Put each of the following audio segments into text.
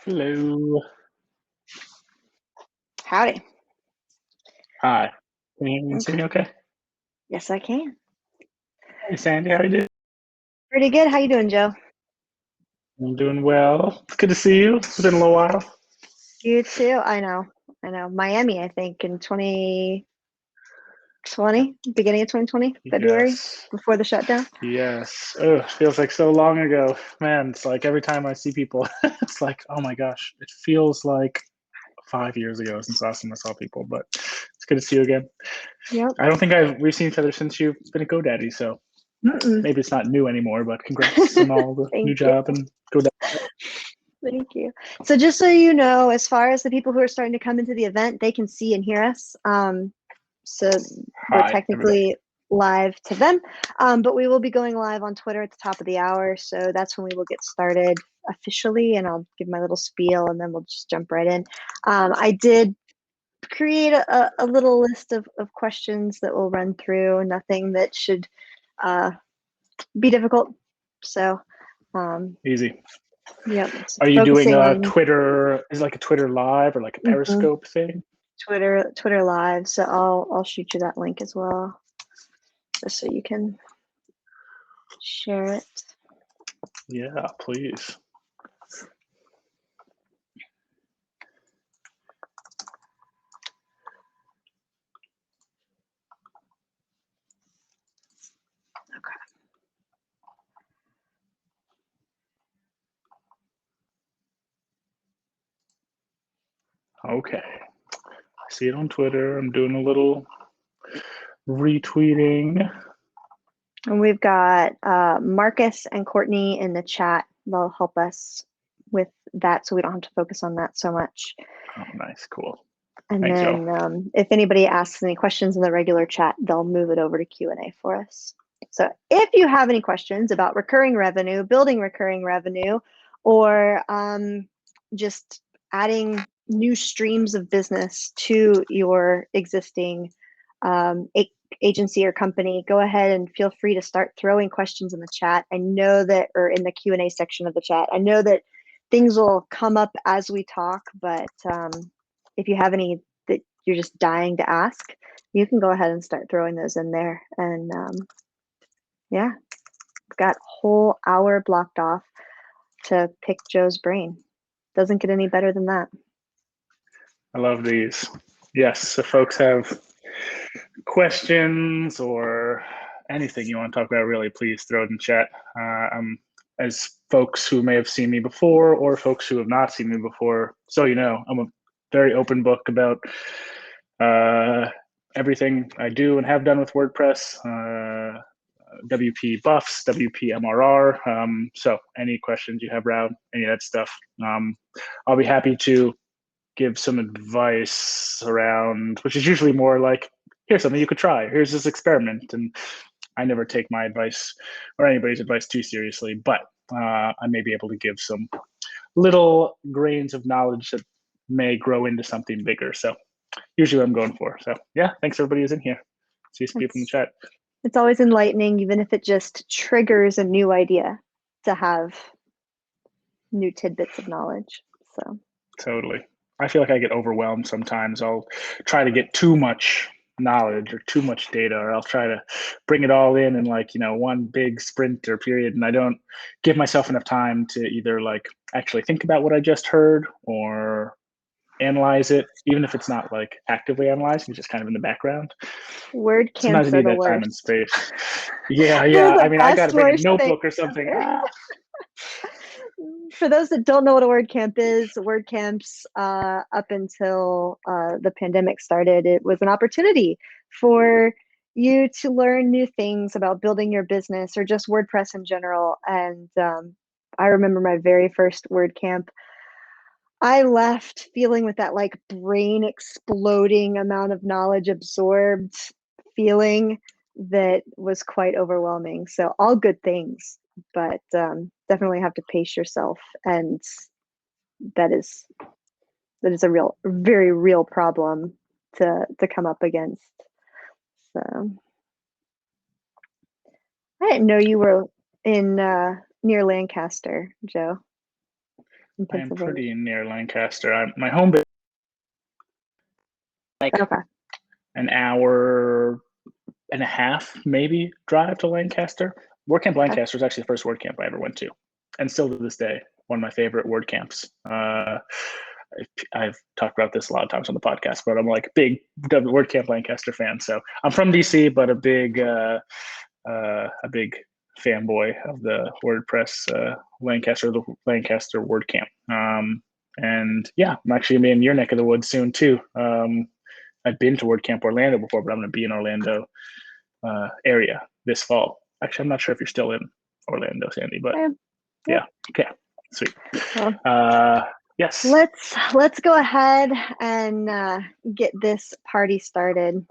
Hello. Howdy. Hi. Can you hear me and see Okay. me okay? Yes, I can. Hey, Sandy, how you doing? Pretty good. How you doing, Joe? I'm doing well. It's good to see you. It's been a little while. You too. I know. I know. Miami, I think, in 2020, beginning of 2020, February, Yes. before the shutdown. Yes. Ugh, feels like so long ago. Man, it's like every time I see people, it's like, oh my gosh, it feels like 5 years ago since last time I saw people, but it's good to see you again. Yep. I don't think we've seen each other since you've been a GoDaddy, so Mm-mm. maybe it's not new anymore, but congrats on all the new Thank you. job and GoDaddy. Thank you. So just so you know, as far as the people who are starting to come into the event, they can see and hear us. So we're Hi, everybody. technically live to them, but we will be going live on Twitter at the top of the hour. So that's when we will get started officially, and I'll give my little spiel, and then we'll just jump right in. I did create a little list of questions that we'll run through, nothing that should uh, be difficult. So, Easy. yep, Are you doing focusing a on Twitter? Is it like a Twitter live or like a mhm, Periscope thing? Twitter Live. So I'll shoot you that link as well, just so you can share it. Yeah, please. Okay. I see it on Twitter. I'm doing a little retweeting. And we've got Marcus and Courtney in the chat. They'll help us with that, so we don't have to focus on that so much. Oh, nice. Cool. And Thanks, y'all. then if anybody asks any questions in the regular chat, they'll move it over to Q&A for us. So if you have any questions about recurring revenue, building recurring revenue, or just adding new streams of business to your existing agency or company, go ahead and feel free to start throwing questions in the chat. I know that, or in the Q&A section of the chat, I know that things will come up as we talk, but if you have any that you're just dying to ask, you can go ahead and start throwing those in there. And yeah, we've got a whole hour blocked off to pick Joe's brain. Doesn't get any better than that. I love these. Yes, so folks have questions or anything you want to talk about, really, please throw it in chat. As folks who may have seen me before or folks who have not seen me before, so you know, I'm a very open book about everything I do and have done with WordPress. WP buffs, WPMRR. So any questions you have around any of that stuff, I'll be happy to give some advice around, which is usually more like, here's something you could try, here's this experiment. And I never take my advice or anybody's advice too seriously, but I may be able to give some little grains of knowledge that may grow into something bigger. So usually what I'm going for. So yeah, thanks everybody who's in here. See some people in the It's chat. it's always enlightening, even if it just triggers a new idea to have new tidbits of knowledge. So Totally. I feel like I get overwhelmed sometimes. I'll try to get too much knowledge or too much data, or I'll try to bring it all in like, one big sprint or period. And I don't give myself enough time to either like actually think about what I just heard or analyze it, even if it's not like actively analyzing, it's just kind of in the background. word Sometimes I camps are need the that time and worst. space. Yeah, They're yeah. I the mean, I got best to bring a worst thing notebook or something. ever. For those that don't know what a word camp is, word camps up until the pandemic started, it was an opportunity for you to learn new things about building your business or just WordPress in general. And I remember my very first word camp. I left feeling with that like brain exploding amount of knowledge absorbed feeling that was quite overwhelming. So all good things, but definitely have to pace yourself, and that is a real, very real problem to come up against. So I didn't know you were in near Lancaster, Joe. in I am Pennsylvania? pretty near Lancaster. My home base, like Okay. an hour and a half, maybe, drive to Lancaster. WordCamp Lancaster is actually the first WordCamp I ever went to, and still to this day, one of my favorite WordCamps. I've talked about this a lot of times on the podcast, but I'm like big WordCamp Lancaster fan. So I'm from DC, but a big fanboy of the WordPress Lancaster, the Lancaster WordCamp. And yeah, I'm actually gonna be in your neck of the woods soon too. I've been to WordCamp Orlando before, but I'm gonna be in Orlando area this fall. Actually, I'm not sure if you're still in Orlando, Sandy, but yeah. Okay, sweet. Yes. Let's go ahead and get this party started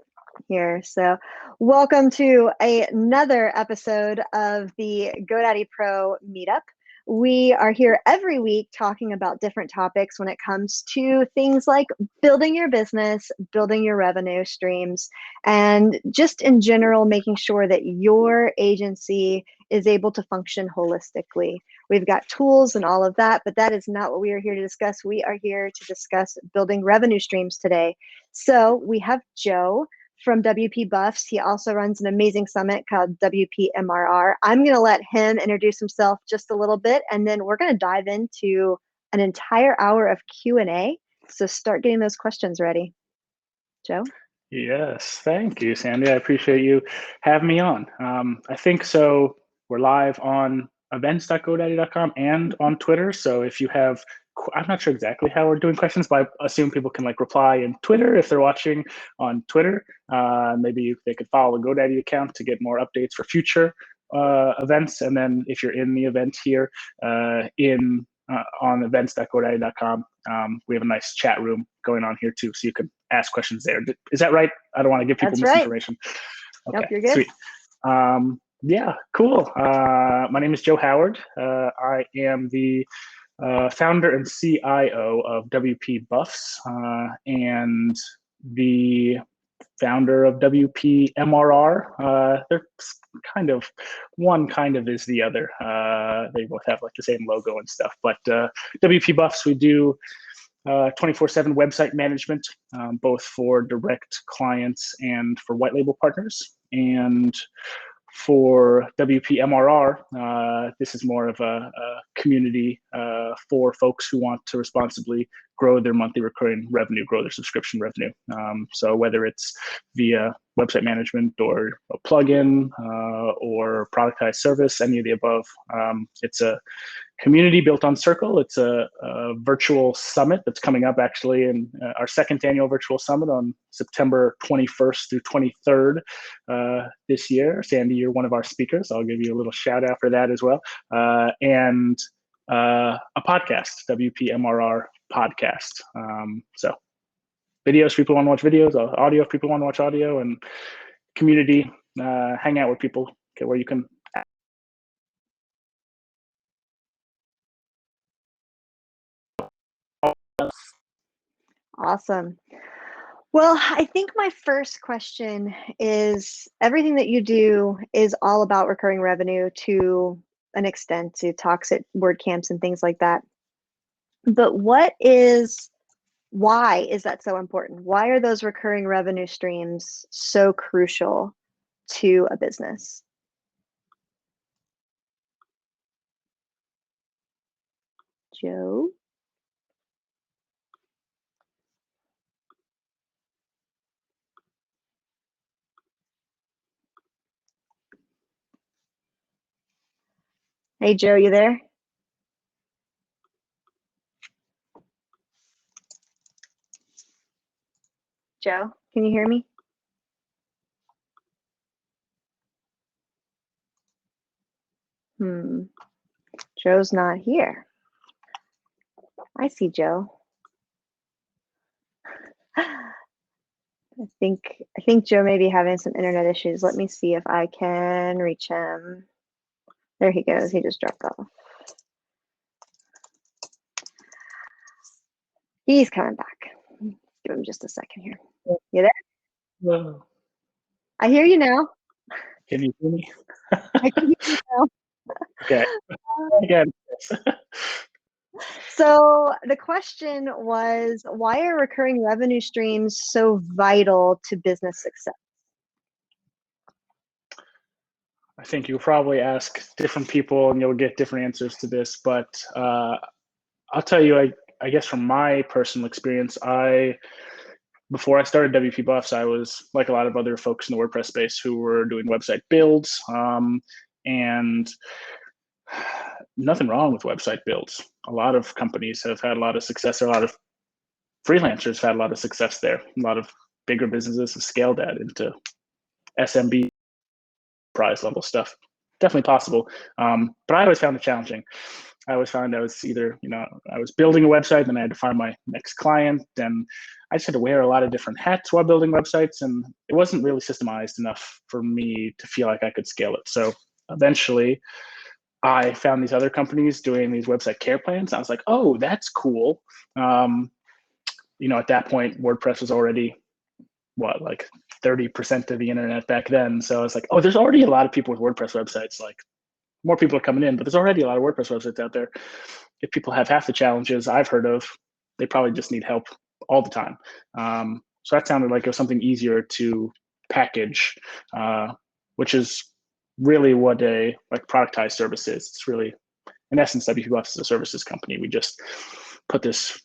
here. So welcome to another episode of the GoDaddy Pro Meetup. We are here every week talking about different topics when it comes to things like building your business, building your revenue streams, and just in general, making sure that your agency is able to function holistically. We've got tools and all of that, but that is not what we are here to discuss. We are here to discuss building revenue streams today. So we have Joe from WP Buffs. He also runs an amazing summit called WPMRR. I'm going to let him introduce himself just a little bit, and then we're going to dive into an entire hour of Q&A. So start getting those questions ready. Joe? Yes, thank you, Sandy. I appreciate you having me on. I think so. We're live on events.godaddy.com and on Twitter. So if you have, I'm not sure exactly how we're doing questions, but I assume people can like reply in Twitter if they're watching on Twitter. Maybe they could follow the GoDaddy account to get more updates for future events. And then if you're in the event here on events.godaddy.com, we have a nice chat room going on here too, so you can ask questions there. Is that right? I don't want to give people misinformation. Okay, nope, you're good. Sweet. Yeah, cool. My name is Joe Howard. I am the founder and CIO of WP Buffs and the founder of WPMRR. They're one kind of is the other. They both have like the same logo and stuff. But WP Buffs, we do 24/7 website management, both for direct clients and for white label partners. And for WPMRR, this is more of a community for folks who want to responsibly grow their monthly recurring revenue, grow their subscription revenue. So whether it's via website management or a plugin or productized service, any of the above, it's a community built on Circle. It's a virtual summit that's coming up actually in our second annual virtual summit on September 21st through 23rd this year. Sandy, you're one of our speakers. I'll give you a little shout out for that as well. And a podcast, WPMRR podcast. So videos if people want to watch videos, audio if people want to watch audio, and community, hang out with people where you can. Awesome. Well, I think my first question is, everything that you do is all about recurring revenue to an extent, to talks at WordCamps and things like that. But why is that so important? Why are those recurring revenue streams so crucial to a business? Joe? Hey, Joe, you there? Joe, can you hear me? Joe's not here. I see Joe. I think Joe may be having some internet issues. Let me see if I can reach him. There he goes. He just dropped off. He's coming back. Give him just a second here. You there? Whoa. I hear you now. Can you hear me? I can hear you now. Okay. Again. So the question was, why are recurring revenue streams so vital to business success? I think you'll probably ask different people and you'll get different answers to this, but I'll tell you, I guess from my personal experience, before I started WP Buffs, I was like a lot of other folks in the WordPress space who were doing website builds, and nothing wrong with website builds. A lot of companies have had a lot of success. A lot of freelancers have had a lot of success there. A lot of bigger businesses have scaled that into SMB prize level stuff. Definitely possible, but I always found it challenging. I always found I was either, I was building a website, then I had to find my next client, and I just had to wear a lot of different hats while building websites, and it wasn't really systemized enough for me to feel like I could scale it. So eventually, I found these other companies doing these website care plans. I was like, oh, that's cool. At that point, WordPress was already like 30% of the internet back then. So I was like, oh, there's already a lot of people with WordPress websites. Like, more people are coming in, but there's already a lot of WordPress websites out there. If people have half the challenges I've heard of, they probably just need help all the time. So that sounded like it was something easier to package, which is really what a productized service is. It's really, in essence, WP Buffs is a services company. We just put this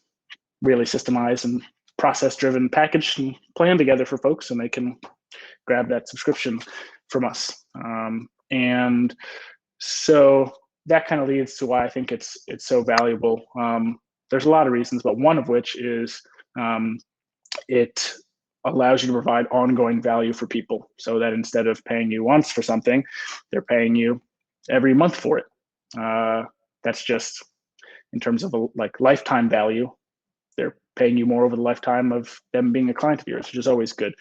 really systemized and process-driven package and plan together for folks, and they can grab that subscription from us. And so that kind of leads to why I think it's so valuable. There's a lot of reasons, but one of which is it allows you to provide ongoing value for people, so that instead of paying you once for something, they're paying you every month for it. That's just in terms of lifetime value. They're paying you more over the lifetime of them being a client of yours, which is always good.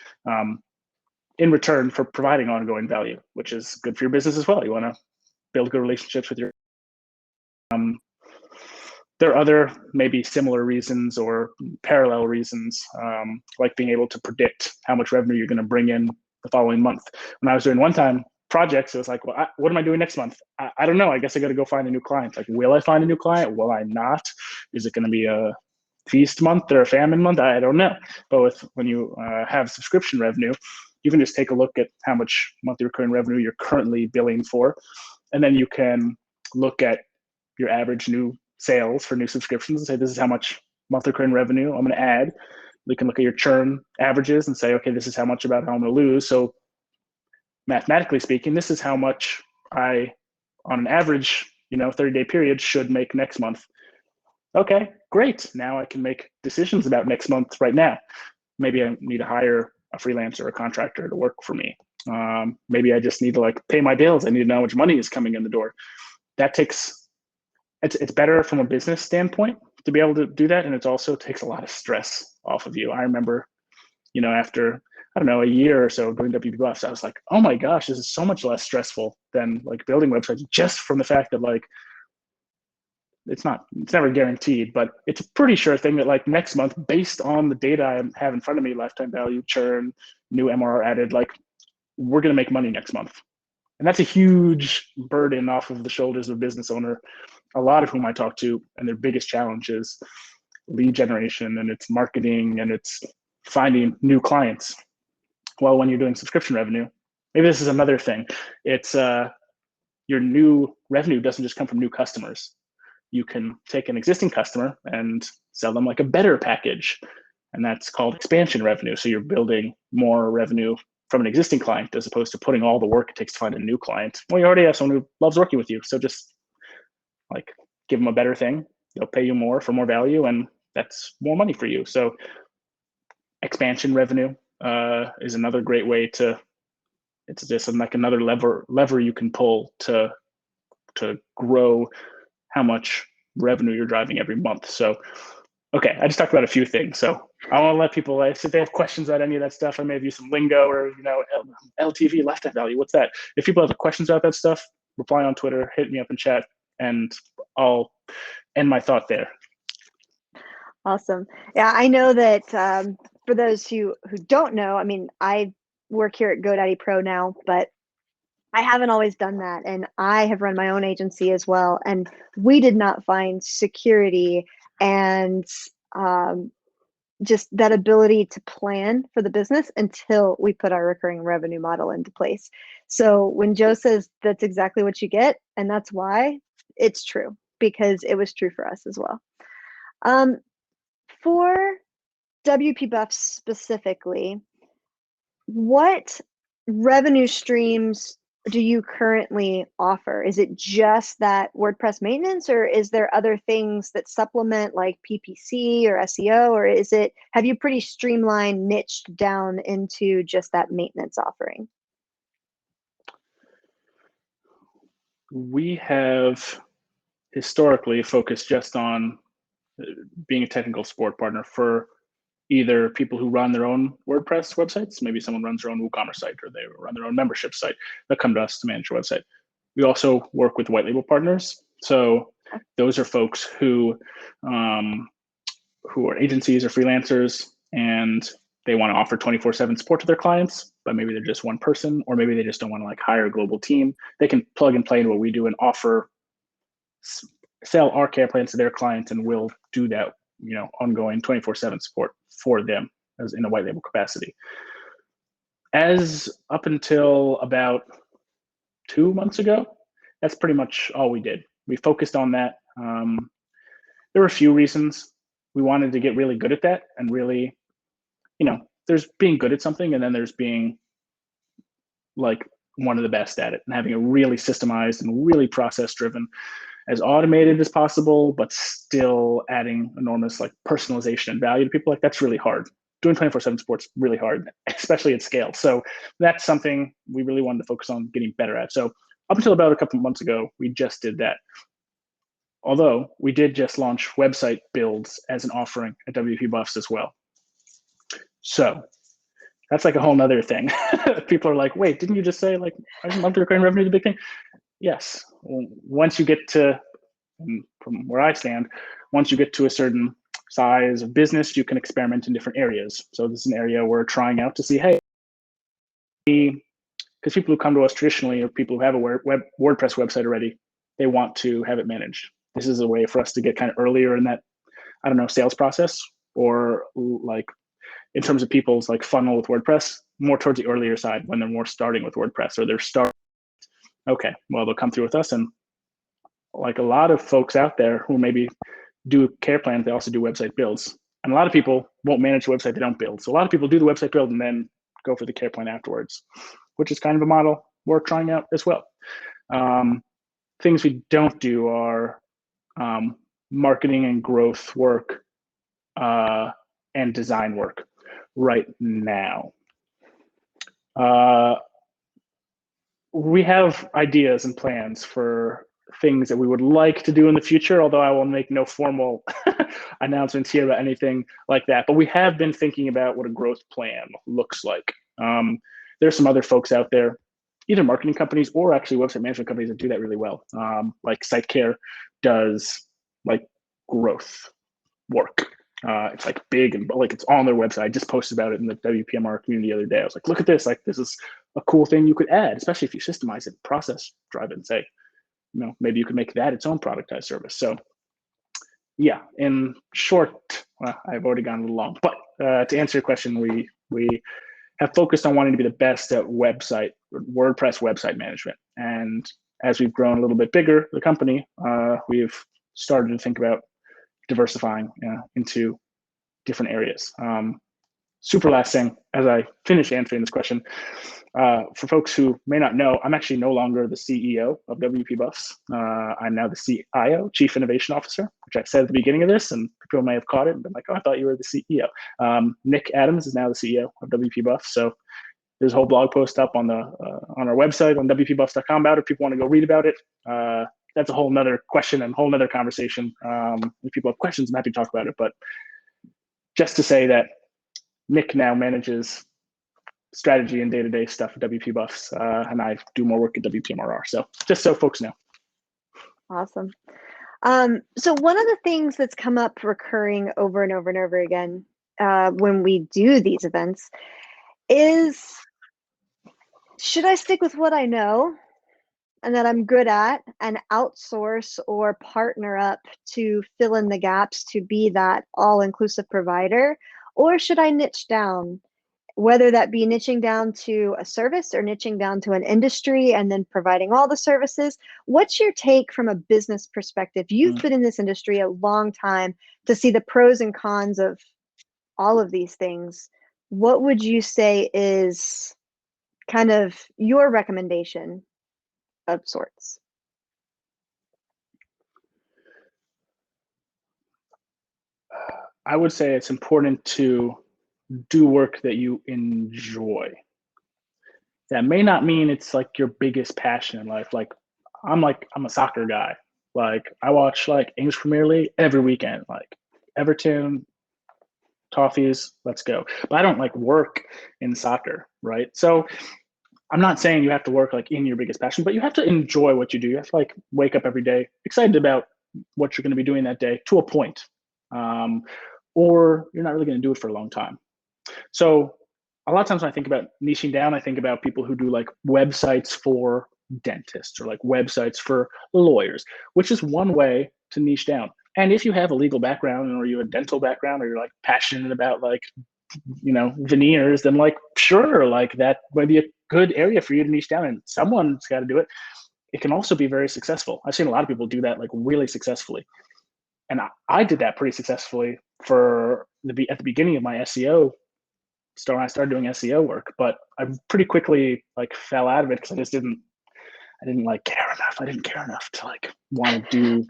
In return for providing ongoing value, which is good for your business as well. You want to build good relationships with your there are other maybe similar reasons or parallel reasons, like being able to predict how much revenue you're going to bring in the following month. When I was doing one-time projects, it was like, well, what am I doing next month? I don't know. I guess I got to go find a new client. Like, will I find a new client? Will I not? Is it going to be a feast month or a famine month? I don't know. But when you have subscription revenue, you can just take a look at how much monthly recurring revenue you're currently billing for, and then you can look at your average new sales for new subscriptions and say, this is how much monthly recurring revenue I'm going to add. We can look at your churn averages and say, okay, this is how much about how I'm going to lose. So mathematically speaking, this is how much I, on an average, 30-day period, should make next month. Okay, great. Now I can make decisions about next month right now. Maybe I need to hire a freelancer or a contractor to work for me. Maybe I just need to pay my bills. I need to know how much money is coming in the door. That takes, it's better from a business standpoint to be able to do that. And it also takes a lot of stress off of you. I remember, after, I don't know, a year or so doing WP Buffs, I was like, oh my gosh, this is so much less stressful than building websites, just from the fact that it's never guaranteed, but it's a pretty sure thing that next month, based on the data I have in front of me, lifetime value, churn, new MRR added, we're going to make money next month. And that's a huge burden off of the shoulders of a business owner, a lot of whom I talk to, and their biggest challenge is lead generation, and it's marketing, and it's finding new clients. Well, when you're doing subscription revenue, maybe this is another thing. It's your new revenue doesn't just come from new customers. You can take an existing customer and sell them a better package, and that's called expansion revenue. So you're building more revenue from an existing client as opposed to putting all the work it takes to find a new client. Well, you already have someone who loves working with you, so just give them a better thing. They'll pay you more for more value, and that's more money for you. So expansion revenue is another great way to. It's just another lever you can pull to grow how much revenue you're driving every month. So, okay, I just talked about a few things. So I want to let people, if they have questions about any of that stuff, I may have used some lingo or, LTV, lifetime value. What's that? If people have questions about that stuff, reply on Twitter, hit me up in chat, and I'll end my thought there. Awesome. Yeah, I know that for those who don't know, I mean, I work here at GoDaddy Pro now, but I haven't always done that, and I have run my own agency as well, and we did not find security and um, just that ability to plan for the business until we put our recurring revenue model into place. So when Joe says that's exactly what you get, and that's why, it's true, because it was true for us as well. For WP Buffs specifically, what revenue streams do you currently offer? Is it just that WordPress maintenance, or is there other things that supplement like PPC or SEO, or have you pretty streamlined, niched down into just that maintenance offering? We have historically focused just on being a technical support partner for either people who run their own WordPress websites, maybe someone runs their own WooCommerce site, or they run their own membership site, that come to us to manage your website. We also work with white label partners. So those are folks who are agencies or freelancers, and they want to offer 24/7 support to their clients, but maybe they're just one person, or maybe they just don't want to like hire a global team. They can plug and play into what we do and sell our care plans to their clients, and we'll do that, ongoing 24/7 support for them as in a white label capacity. As up until about 2 months ago, that's pretty much all we did. We focused on that. There were a few reasons. We wanted to get really good at that, and really, there's being good at something, and then there's being like one of the best at it, and having a really systemized and really process driven, as automated as possible, but still adding enormous like personalization and value to people. Like that's really hard. Doing 24/7 support's really hard, especially at scale. So that's something we really wanted to focus on getting better at. So up until about a couple of months ago, we just did that. Although we did just launch website builds as an offering at WP Buffs as well. So that's like a whole nother thing. People are like, wait, didn't you just say like monthly recurring revenue is a big thing? Yes. Once you get to, from where I stand, once you get to a certain size of business, you can experiment in different areas. So this is an area we're trying out to see, hey, because people who come to us traditionally, or people who have a WordPress website already, they want to have it managed. This is a way for us to get kind of earlier in that, I don't know, sales process, or like in terms of people's like funnel with WordPress, more towards the earlier side when they're more starting with WordPress, or they're starting. Okay, well, they'll come through with us. And like a lot of folks out there who maybe do care plans, they also do website builds. And a lot of people won't manage the website they don't build. So a lot of people do the website build and then go for the care plan afterwards, which is kind of a model we're trying out as well. Things we don't do are marketing and growth work and design work right now. We have ideas and plans for things that we would like to do in the future, although I will make no formal announcements here about anything like that. But we have been thinking about what a growth plan looks like. There's some other folks out there, either marketing companies or actually website management companies, that do that really well. Like SiteCare does like growth work. It's like big and like it's on their website. I just posted about it in the WPMRR community the other day. I was like, look at this. Like this is a cool thing you could add, especially if you systemize it, process drive it, and say, maybe you could make that its own productized service. So yeah, in short, I've already gone a little long, but to answer your question, we have focused on wanting to be the best at WordPress website management. And as we've grown a little bit bigger, the company, we've started to think about diversifying into different areas. Super last thing, as I finish answering this question, for folks who may not know, I'm actually no longer the CEO of WP Buffs. I'm now the CIO, Chief Innovation Officer, which I said at the beginning of this, and people may have caught it and been like, oh, I thought you were the CEO. Nick Adams is now the CEO of WP Buffs. So there's a whole blog post up on our website on wpbuffs.com about it if people want to go read about it. That's a whole nother question and whole nother conversation. If people have questions, I'm happy to talk about it. But just to say that Nick now manages strategy and day-to-day stuff at WP Buffs, and I do more work at WPMRR. So just so folks know. Awesome. So one of the things that's come up recurring over and over and over again when we do these events is Should I stick with what I know and that I'm good at and outsource or partner up to fill in the gaps to be that all-inclusive provider? Or should I niche down, whether that be niching down to a service or niching down to an industry and then providing all the services? What's your take from a business perspective? You've been in this industry a long time to see the pros and cons of all of these things. What would you say is kind of your recommendation of sorts? I would say it's important to do work that you enjoy. That may not mean it's like your biggest passion in life. I'm a soccer guy. Like I watch like English Premier League every weekend. Like Everton, Toffees, let's go. But I don't like work in soccer, right? So I'm not saying you have to work like in your biggest passion, but you have to enjoy what you do. You have to like wake up every day excited about what you're going to be doing that day to a point. Um, or you're not really going to do it for a long time. So a lot of times when I think about niching down, I think about people who do like websites for dentists or like websites for lawyers, which is one way to niche down. And if you have a legal background or you have a dental background or you're like passionate about like, veneers, then like, sure, like that might be a good area for you to niche down and someone's got to do it. It can also be very successful. I've seen a lot of people do that like really successfully. And I did that pretty successfully at the beginning of my SEO. So when I started doing SEO work, but I pretty quickly like fell out of it because I didn't like care enough. I didn't care enough to like want to do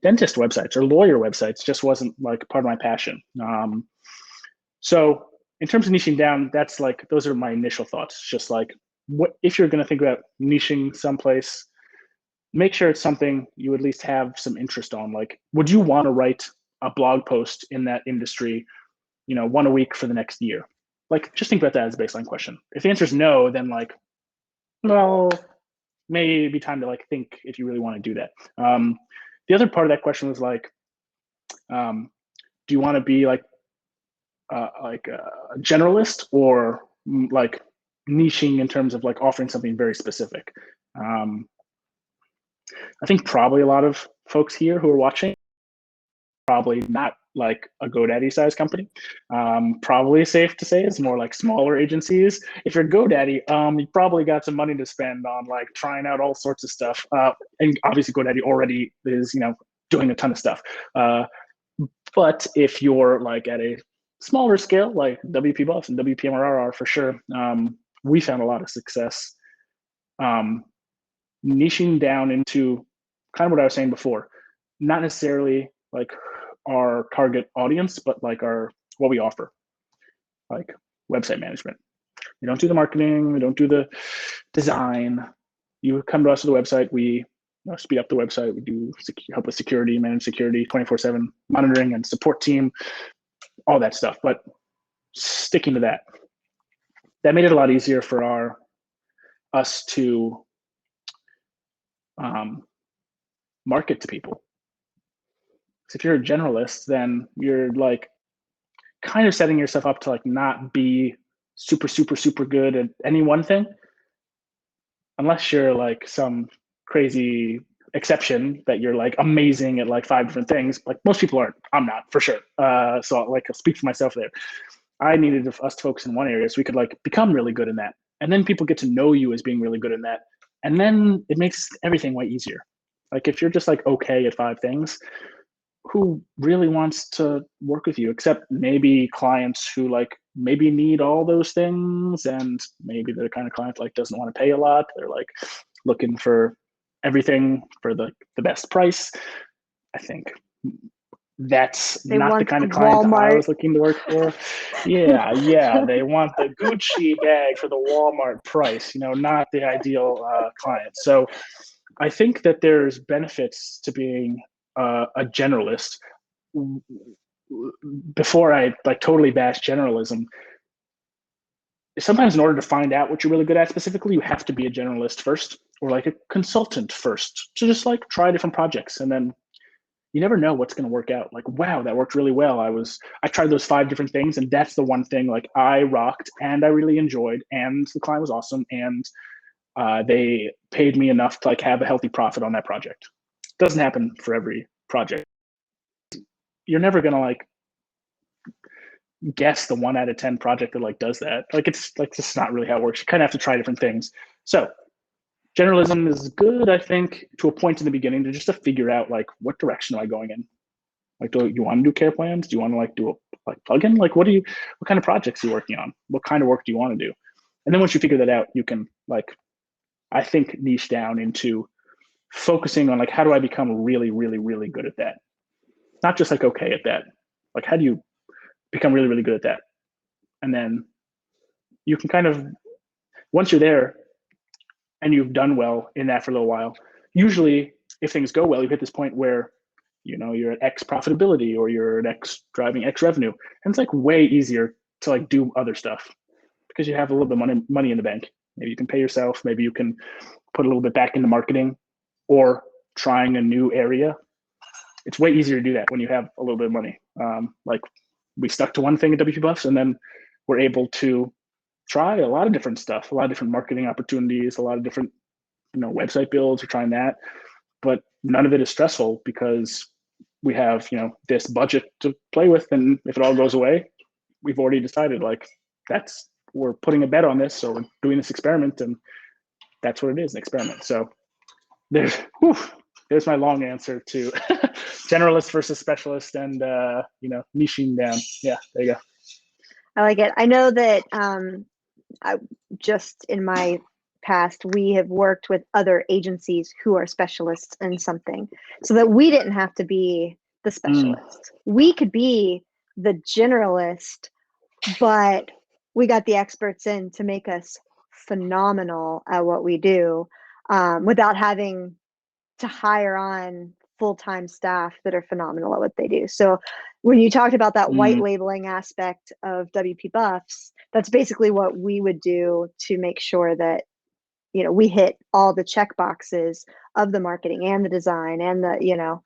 dentist websites or lawyer websites. Just wasn't like part of my passion. So in terms of niching down, that's like, those are my initial thoughts. Just like, what if you're going to think about niching someplace, make sure it's something you at least have some interest on. Like, would you want to write a blog post in that industry, one a week for the next year? Like, just think about that as a baseline question. If the answer is no, then like, well, maybe time to like think if you really want to do that. The other part of that question was like, do you want to be like a generalist or like niching in terms of like offering something very specific? I think probably a lot of folks here who are watching, probably not like a GoDaddy size company. Probably safe to say it's more like smaller agencies. If you're GoDaddy, you probably got some money to spend on like trying out all sorts of stuff. And obviously GoDaddy already is, doing a ton of stuff. But if you're like at a smaller scale, like WP Buffs and WPMRR are for sure, we found a lot of success niching down into kind of what I was saying before, not necessarily like our target audience, but like what we offer, like website management. We don't do the marketing, we don't do the design. You come to us with a website, we speed up the website, we do help with security, manage security, 24/7 monitoring and support team, all that stuff. But sticking to that made it a lot easier for us to market to people. So if you're a generalist, then you're like kind of setting yourself up to like not be super, super, super good at any one thing, unless you're like some crazy exception that you're like amazing at like 5 different things. Like most people aren't. I'm not, for sure. So like I'll speak for myself there. I needed us to focus in one area so we could like become really good in that. And then people get to know you as being really good in that. And then it makes everything way easier. Like if you're just like okay at 5 things, who really wants to work with you, except maybe clients who like maybe need all those things, and maybe the kind of client like doesn't want to pay a lot. They're like looking for everything for the best price. I think that's not the kind of client I was looking to work for. Yeah, they want the Gucci bag for the Walmart price, not the ideal client. So I think that there's benefits to being a generalist. Before I like totally bash generalism, sometimes in order to find out what you're really good at specifically, you have to be a generalist first or like a consultant first to just like try different projects. And then you never know what's going to work out. Like, wow, that worked really well. I tried those 5 different things, and that's the one thing like I rocked and I really enjoyed, and the client was awesome, and they paid me enough to like have a healthy profit on that project. It doesn't happen for every project. You're never going to like guess the 1 out of 10 project that like does that. Like, it's like, this is not really how it works. You kind of have to try different things. So generalism is good, I think, to a point in the beginning, to just to figure out like, what direction am I going in? Like, do you want to do care plans? Do you want to like do a like plugin? Like, what kind of projects are you working on? What kind of work do you want to do? And then once you figure that out, you can like, I think, niche down into focusing on like, how do I become really, really, really good at that? Not just like okay at that. Like, how do you become really, really good at that? And then you can kind of, once you're there and you've done well in that for a little while, usually if things go well, you hit this point where, you know, you're at X profitability or you're at X driving X revenue. And it's like way easier to like do other stuff because you have a little bit of money in the bank. Maybe you can pay yourself. Maybe you can put a little bit back into marketing or trying a new area. It's way easier to do that when you have a little bit of money. Like, we stuck to one thing at WP Buffs, and then we're able to try a lot of different stuff, a lot of different marketing opportunities, a lot of different, you know, website builds. We're trying that, but none of it is stressful because we have, you know, this budget to play with, and if it all goes away, we've already decided like we're putting a bet on this, so we're doing this experiment, and that's what it is, an experiment. So there's my long answer to generalist versus specialist, and you know, niching down. Yeah, there you go. I like it. I know that just in my past, we have worked with other agencies who are specialists in something, so that we didn't have to be the specialist. We could be the generalist, but we got the experts in to make us phenomenal at what we do, without having to hire on full-time staff that are phenomenal at what they do. So when you talked about that white labeling aspect of WP Buffs, that's basically what we would do to make sure that, you know, we hit all the check boxes of the marketing and the design and the, you know,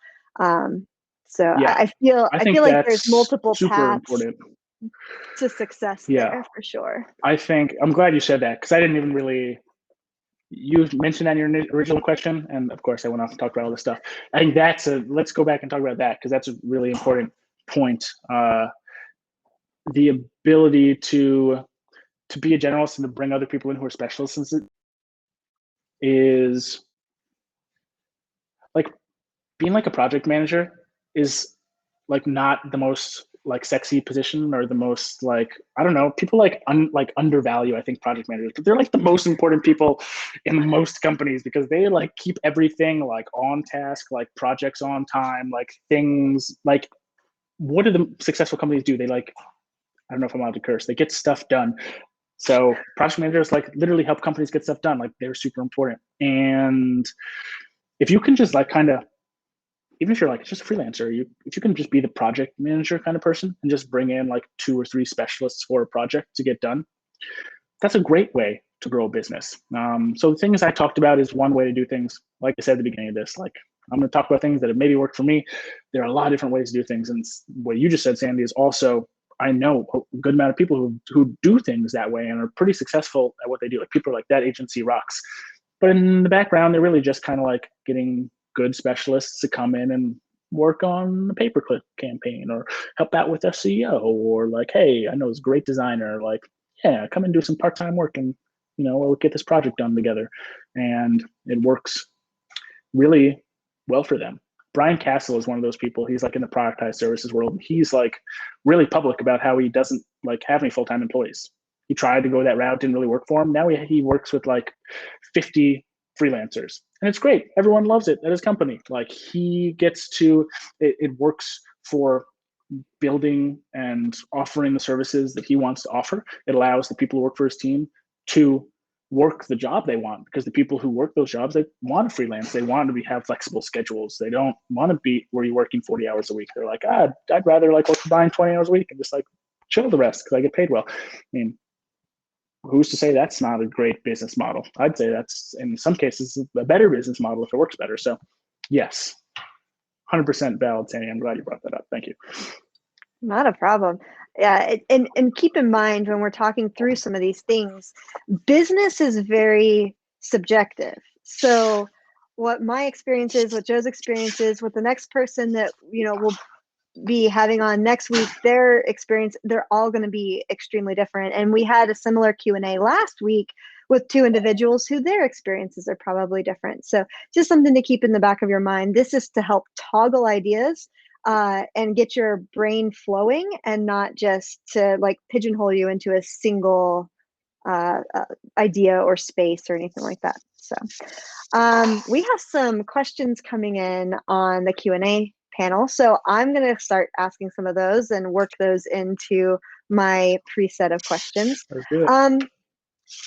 so yeah, I feel like there's multiple paths important to success there for sure. I think I'm glad you said that, because I didn't even really, you mentioned that in your original question, and of course I went off and talked about all this stuff. I think let's go back and talk about that, because that's a really important point. The ability to be a generalist and to bring other people in who are specialists is like, being like a project manager is like not the most like sexy position, or the most like, I don't know, people like undervalue, I think, project managers, but they're like the most important people in most companies, because they like keep everything like on task, like projects on time, like things like, what do the successful companies do? They like, I don't know if I'm allowed to curse, they get stuff done. So project managers like literally help companies get stuff done. Like, they're super important. And if you can just like kind of, even if you're like just a freelancer, if you can just be the project manager kind of person and just bring in like 2 or 3 specialists for a project to get done, that's a great way to grow a business. So the things I talked about is one way to do things. Like I said at the beginning of this, like, I'm going to talk about things that have maybe worked for me. There are a lot of different ways to do things. And what you just said, Sandy, is also, I know a good amount of people who do things that way and are pretty successful at what they do. Like, people are like, that agency rocks. But in the background, they're really just kind of like getting good specialists to come in and work on a pay-per-click campaign, or help out with SEO, or like, hey, I know this great designer, like, yeah, come and do some part-time work, and, you know, we'll get this project done together. And it works really well for them. Brian Castle is one of those people. He's like in the productized services world. He's like really public about how he doesn't like have any full-time employees. He tried to go that route, didn't really work for him. Now he works with like 50 freelancers, and it's great. Everyone loves it at his company. Like, he gets to, it works for building and offering the services that he wants to offer. It allows the people who work for his team to work the job they want, because the people who work those jobs, they want to freelance. They want to have flexible schedules. They don't want to be where you're working 40 hours a week. They're like, I'd rather like work combined 20 hours a week and just like chill the rest because I get paid well. I mean, who's to say that's not a great business model? I'd say that's, in some cases, a better business model if it works better. So yes, 100% valid, Sandy. I'm glad you brought that up. Thank you. Not a problem. Yeah, and keep in mind when we're talking through some of these things, business is very subjective. So what my experience is, what Joe's experience is, what the next person that will be having on next week, their experience, they're all going to be extremely different. And we had a similar Q&A last week with two individuals who their experiences are probably different. So just something to keep in the back of your mind. This is to help toggle ideas and get your brain flowing, and not just to like pigeonhole you into a single idea or space or anything like that. So we have some questions coming in on the Q&A panel. So I'm going to start asking some of those and work those into my preset of questions. Let's do it.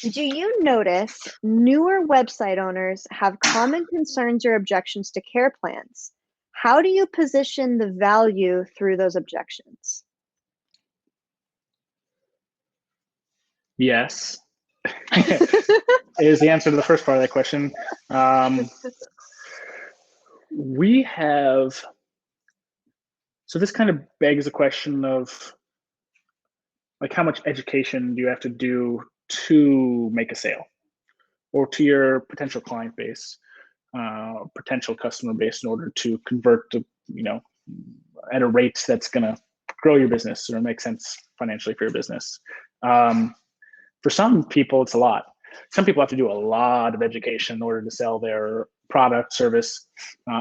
Do you notice newer website owners have common concerns or objections to care plans? How do you position the value through those objections? Yes. Is the answer to the first part of that question. We have, so this kind of begs the question of like how much education do you have to do to make a sale, or to your potential client base, potential customer base, in order to convert to, at a rate that's going to grow your business or make sense financially for your business. For some people, it's a lot. Some people have to do a lot of education in order to sell their product, service.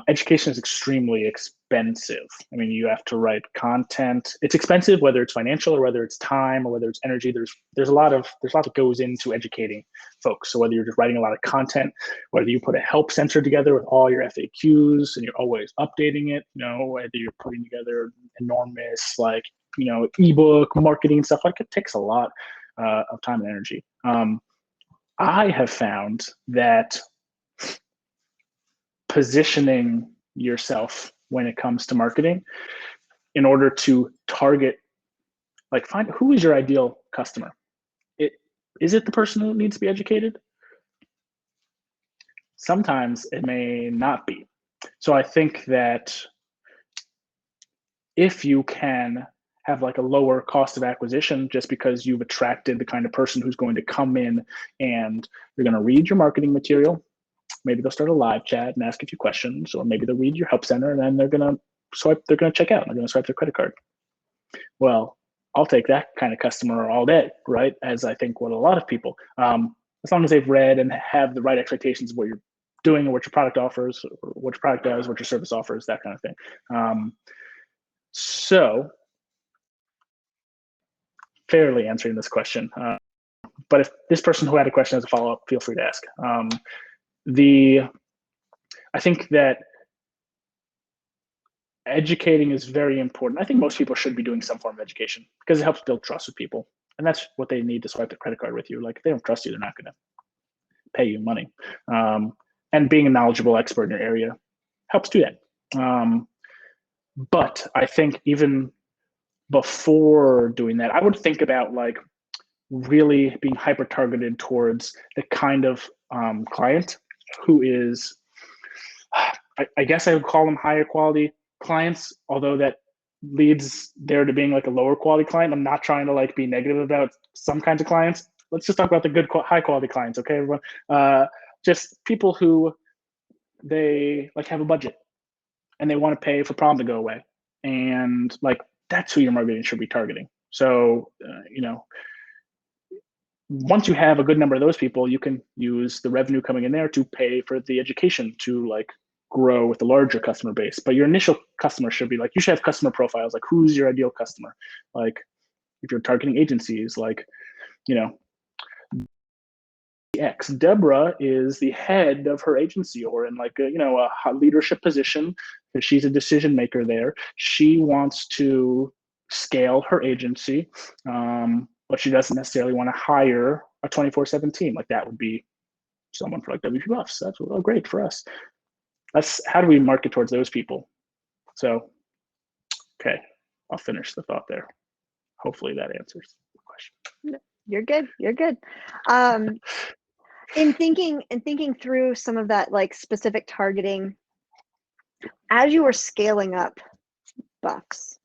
Education is extremely expensive. I mean, you have to write content. It's expensive, whether it's financial or whether it's time or whether it's energy. There's a lot that goes into educating folks. So whether you're just writing a lot of content, whether you put a help center together with all your FAQs and you're always updating it, whether you're putting together enormous ebook marketing stuff, it takes a lot of time and energy. I have found that positioning yourself when it comes to marketing in order to target, find who is your ideal customer. Is it the person who needs to be educated? Sometimes it may not be. So I think that if you can have a lower cost of acquisition, just because you've attracted the kind of person who's going to come in and they're going to read your marketing material. Maybe they'll start a live chat and ask a few questions, or maybe they'll read your help center and then they're going to check out. They're going to swipe their credit card. Well, I'll take that kind of customer all day, right? As I think what a lot of people, as long as they've read and have the right expectations of what you're doing or what your product offers, or what your product does, what your service offers, that kind of thing. So fairly answering this question. But if this person who had a question has a follow-up, feel free to ask. I think that educating is very important. I think most people should be doing some form of education because it helps build trust with people. And that's what they need to swipe their credit card with you. If they don't trust you, they're not going to pay you money. And being a knowledgeable expert in your area helps do that. But I think even before doing that, I would think about really being hyper targeted towards the kind of client who is, I guess I would call them higher quality clients, although that leads there to being a lower quality client. I'm not trying to be negative about some kinds of clients. Let's just talk about the good, high quality clients, okay, everyone? Just people who they have a budget and they want to pay for problem to go away, and that's who your marketing should be targeting. So once you have a good number of those people, you can use the revenue coming in there to pay for the education to grow with a larger customer base. But your initial customer should be you should have customer profiles, who's your ideal customer. If you're targeting agencies, X, Deborah is the head of her agency, or in a leadership position, because she's a decision maker there. She wants to scale her agency, but she doesn't necessarily want to hire a 24/7 team. That would be someone for WP Buffs. That's great for us. That's how do we market towards those people? So, okay, I'll finish the thought there. Hopefully that answers the question. You're good. You're good. In thinking through some of that specific targeting, As you were scaling up Bucks,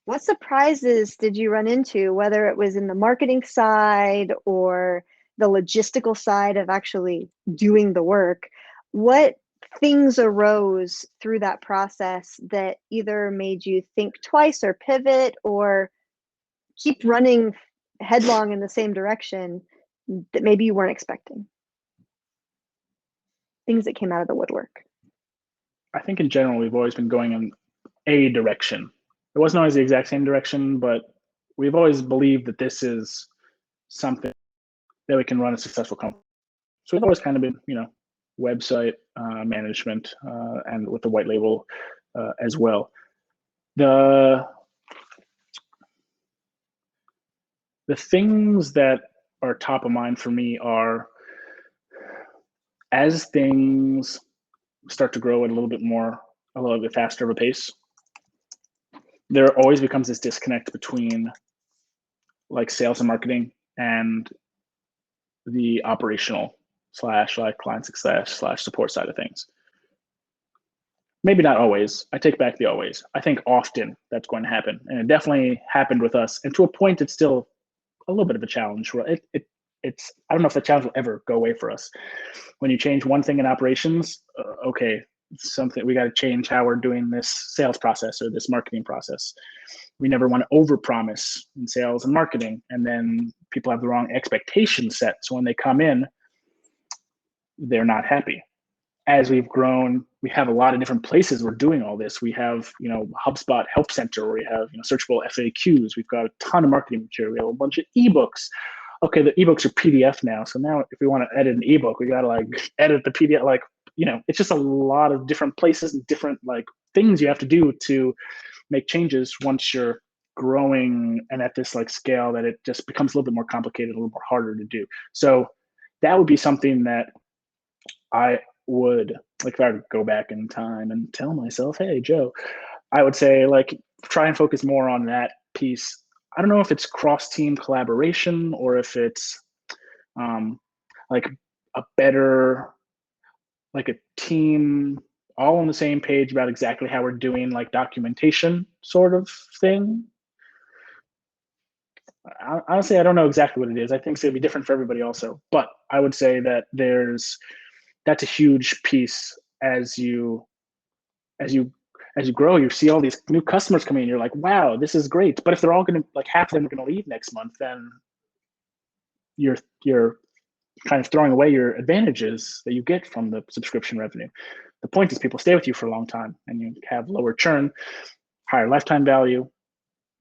what surprises did you run into, whether it was in the marketing side or the logistical side of actually doing the work? What things arose through that process that either made you think twice or pivot or keep running headlong in the same direction that maybe you weren't expecting? Things that came out of the woodwork. I think in general, we've always been going in a direction. It wasn't always the exact same direction, but we've always believed that this is something that we can run a successful company. So we've always kind of been, website management and with the white label as well. The things that are top of mind for me are, as things start to grow at a little bit faster of a pace, there always becomes this disconnect between like sales and marketing and the operational slash like client success slash support side of things. Maybe not always. I take back the always. I think often that's going to happen, and it definitely happened with us. And to a point, it's still a little bit of a challenge. It's I don't know if the challenge will ever go away for us. When you change one thing in operations, okay, something we got to change how we're doing this sales process or this marketing process. We never want to overpromise in sales and marketing, and then people have the wrong expectations set. So when they come in, they're not happy. As we've grown, we have a lot of different places we're doing all this. We have, HubSpot Help Center, where we have, searchable FAQs. We've got a ton of marketing material. We have a bunch of ebooks. Okay, the ebooks are PDF now. So now if we want to edit an ebook, we got to like edit the PDF. Like, it's just a lot of different places and different like things you have to do to make changes once you're growing and at this like scale that it just becomes a little bit more complicated, a little more harder to do. So that would be something that I would, like, if I were to go back in time and tell myself, hey, Joe, I would say like try and focus more on that piece. I don't know if it's cross-team collaboration or if it's like a better, like a team all on the same page about exactly how we're doing like documentation sort of thing. Honestly, I don't know exactly what it is. I think it's going to be different for everybody also. But I would say that that's a huge piece as you grow. You see all these new customers coming in. You're like, wow, this is great. But if they're all going to, like, half of them are going to leave next month, then you're kind of throwing away your advantages that you get from the subscription revenue. The point is people stay with you for a long time, and you have lower churn, higher lifetime value,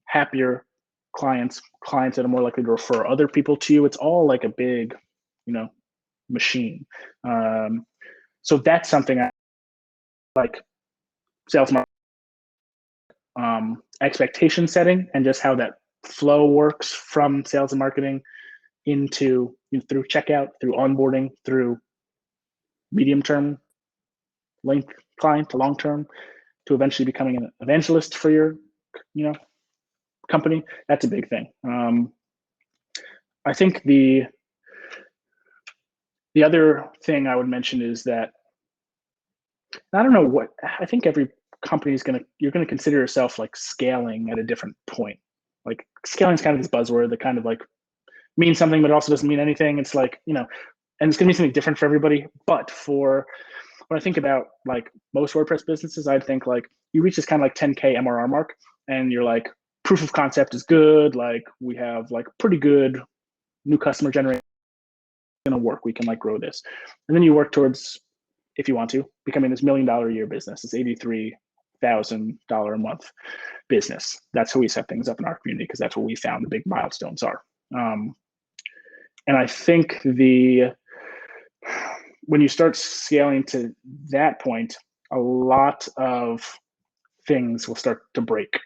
happier clients that are more likely to refer other people to you. It's all like a big, machine. So that's something I like, sales marketing, expectation setting, and just how that flow works from sales and marketing into through checkout, through onboarding, through medium term length client to long term, to eventually becoming an evangelist for your company. That's a big thing. I think the other thing I would mention is that I don't know what, I think every company is you're going to consider yourself like scaling at a different point. Like scaling is kind of this buzzword that kind of like means something, but it also doesn't mean anything. It's like, and it's going to be something different for everybody. But for when I think about like most WordPress businesses, I'd think like you reach this kind of like 10K MRR mark and you're like, proof of concept is good. Like we have like pretty good new customer generation going to work. We can like grow this. And then you work towards, if you want to, becoming this $1 million a year business, this $83,000 a month business. That's how we set things up in our community, because that's what we found the big milestones are. And I think when you start scaling to that point, a lot of things will start to break.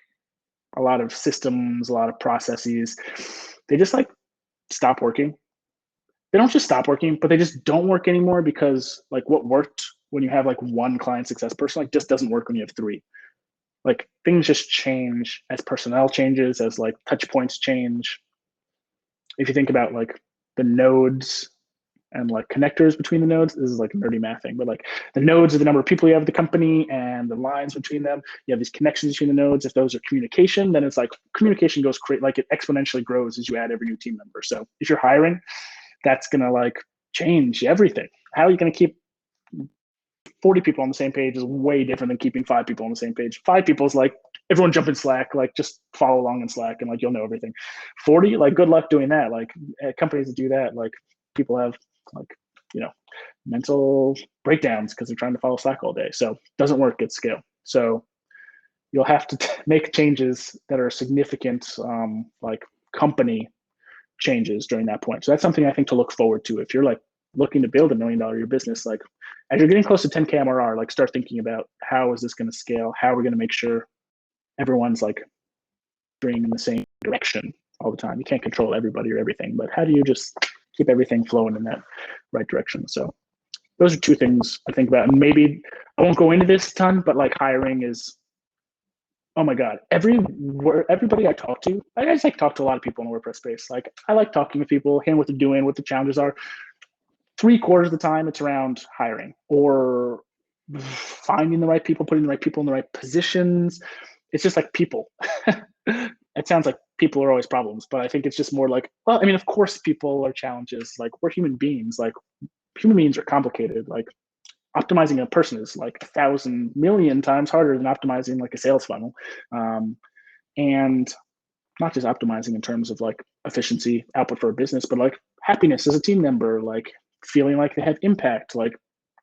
A lot of systems, a lot of processes, they just like stop working. They don't just stop working, but they just don't work anymore, because like what worked when you have like one client success person, like just doesn't work when you have three. Like things just change as personnel changes, as like touch points change. If you think about like the nodes and like connectors between the nodes. This is like nerdy math thing, but like the nodes are the number of people you have at the company, and the lines between them. You have these connections between the nodes. If those are communication, then it's like communication goes crazy, like it exponentially grows as you add every new team member. So if you're hiring, that's gonna like change everything. How are you gonna keep 40 people on the same page is way different than keeping 5 people on the same page. 5 people is like everyone jump in Slack, like just follow along in Slack and like you'll know everything. 40, like good luck doing that. Like companies that do that, like people have like, you know, mental breakdowns because they're trying to follow Slack all day. So it doesn't work at scale. So you'll have to make changes that are significant, like company changes during that point. So that's something I think to look forward to. If you're like looking to build $1 million your business, like as you're getting close to 10K MRR, like start thinking about how is this going to scale? How are we going to make sure everyone's like going in the same direction all the time? You can't control everybody or everything, but how do you just keep everything flowing in that right direction? So those are 2 things I think about. And maybe I won't go into this a ton, but like hiring is, oh my God, everybody I talk to, I just like talk to a lot of people in the WordPress space. Like I like talking to people, hearing what they're doing, what the challenges are. 3/4 of the time it's around hiring or finding the right people, putting the right people in the right positions. It's just like people. It sounds like people are always problems, but I think it's just more like, well, I mean, of course people are challenges. Like we're human beings. Like human beings are complicated. Like optimizing a person is like 1,000 million times harder than optimizing like a sales funnel. And not just optimizing in terms of like efficiency, output for a business, but like happiness as a team member, like feeling like they have impact, like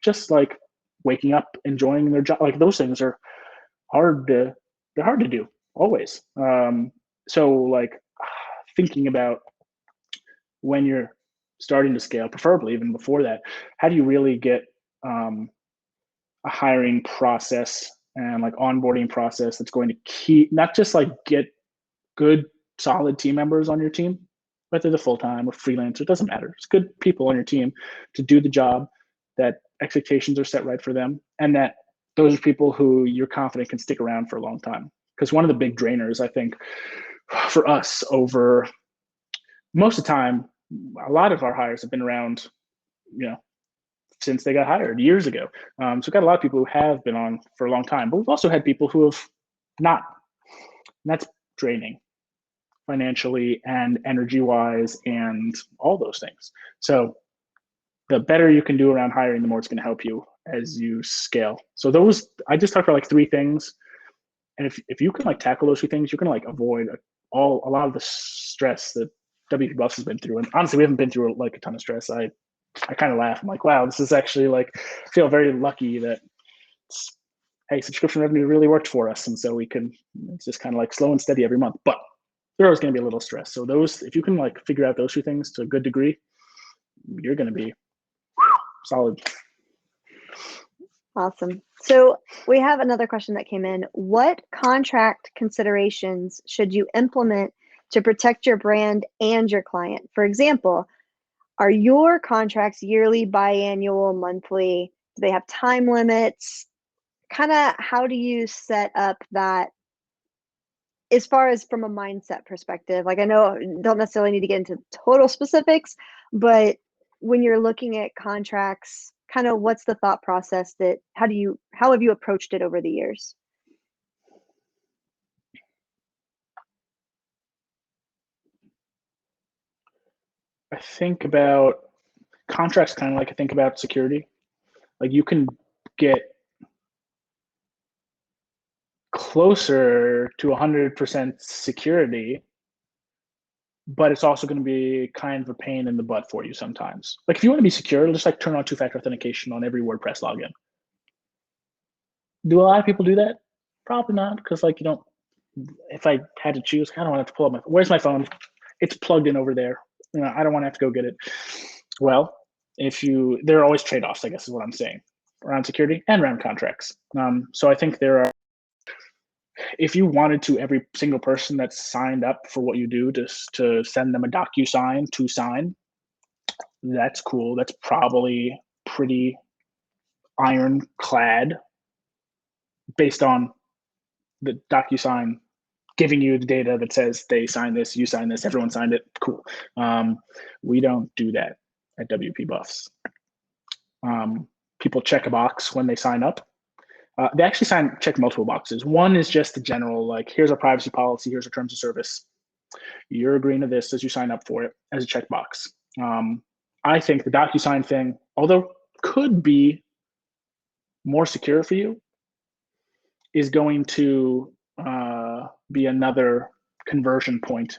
just like waking up, enjoying their job. Like those things are they're hard to do always. So like thinking about when you're starting to scale, preferably even before that, how do you really get a hiring process and like onboarding process that's going to keep, not just like get good solid team members on your team, whether they're full-time or freelancer, it doesn't matter. It's good people on your team to do the job, that expectations are set right for them, and that those are people who you're confident can stick around for a long time. Because one of the big drainers, I think, for us over most of the time, a lot of our hires have been around, you know, since they got hired years ago. So we've got a lot of people who have been on for a long time, but we've also had people who have not. And that's draining financially and energy wise and all those things. So the better you can do around hiring, the more it's going to help you as you scale. So those, I just talked about like 3 things. And if you can like tackle those 3 things, you can like avoid a lot of the stress that WP Buffs has been through. And honestly, we haven't been through like a ton of stress. I kind of laugh. I'm like, wow, this is actually like, I feel very lucky that, hey, subscription revenue really worked for us. And so we can, it's just kind of like slow and steady every month. But there's always going to be a little stress. So those, if you can like figure out those 2 things to a good degree, you're going to be solid. Awesome. So we have another question that came in. What contract considerations should you implement to protect your brand and your client? For example, are your contracts yearly, biannual, monthly? Do they have time limits? Kind of how do you set up that as far as from a mindset perspective? Like I know don't necessarily need to get into total specifics, but when you're looking at contracts, kind of what's the thought process that how have you approached it over the years? I think about contracts kind of like I think about security. Like you can get closer to 100% security, but it's also going to be kind of a pain in the butt for you sometimes. Like if you want to be secure, just like turn on 2-factor authentication on every WordPress login. Do a lot of people do that? Probably not, because like you don't. If I had to choose, I don't want to have to pull up my. Where's my phone? It's plugged in over there. You know, I don't want to have to go get it. Well, there are always trade-offs, I guess is what I'm saying, around security and around contracts. So I think there are. If you wanted to, every single person that's signed up for what you do to send them a DocuSign to sign, that's cool. That's probably pretty ironclad based on the DocuSign giving you the data that says they signed this, you signed this, everyone signed it. Cool. We don't do that. at WP Buffs. People check a box when they sign up. They actually check multiple boxes. One is just the general, like, here's our privacy policy, here's our terms of service. You're agreeing to this as you sign up for it as a checkbox. I think the DocuSign thing, although could be more secure for you, is going to be another conversion point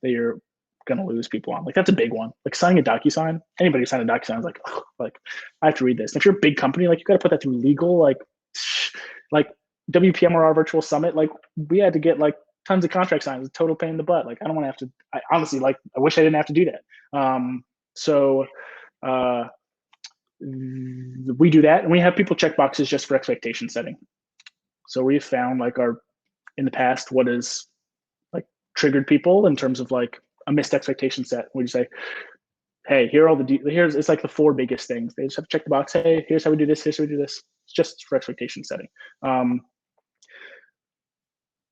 that you're going to lose people on. Like, that's a big one. Like, signing a DocuSign, anybody who signed a DocuSign is like, oh, like, I have to read this. And if you're a big company, like, you got to put that through legal, like WPMRR Virtual Summit, like, we had to get like tons of contract signs, total pain in the butt. Like, I don't want to have to, I honestly, like, I wish I didn't have to do that. So we do that, and we have people check boxes just for expectation setting. So we've found, like, in the past, what is like triggered people in terms of like a missed expectation set. We just say, hey, here are all here's, it's like the 4 biggest things. They just have to check the box. Hey, here's how we do this. Here's how we do this. It's just for expectation setting.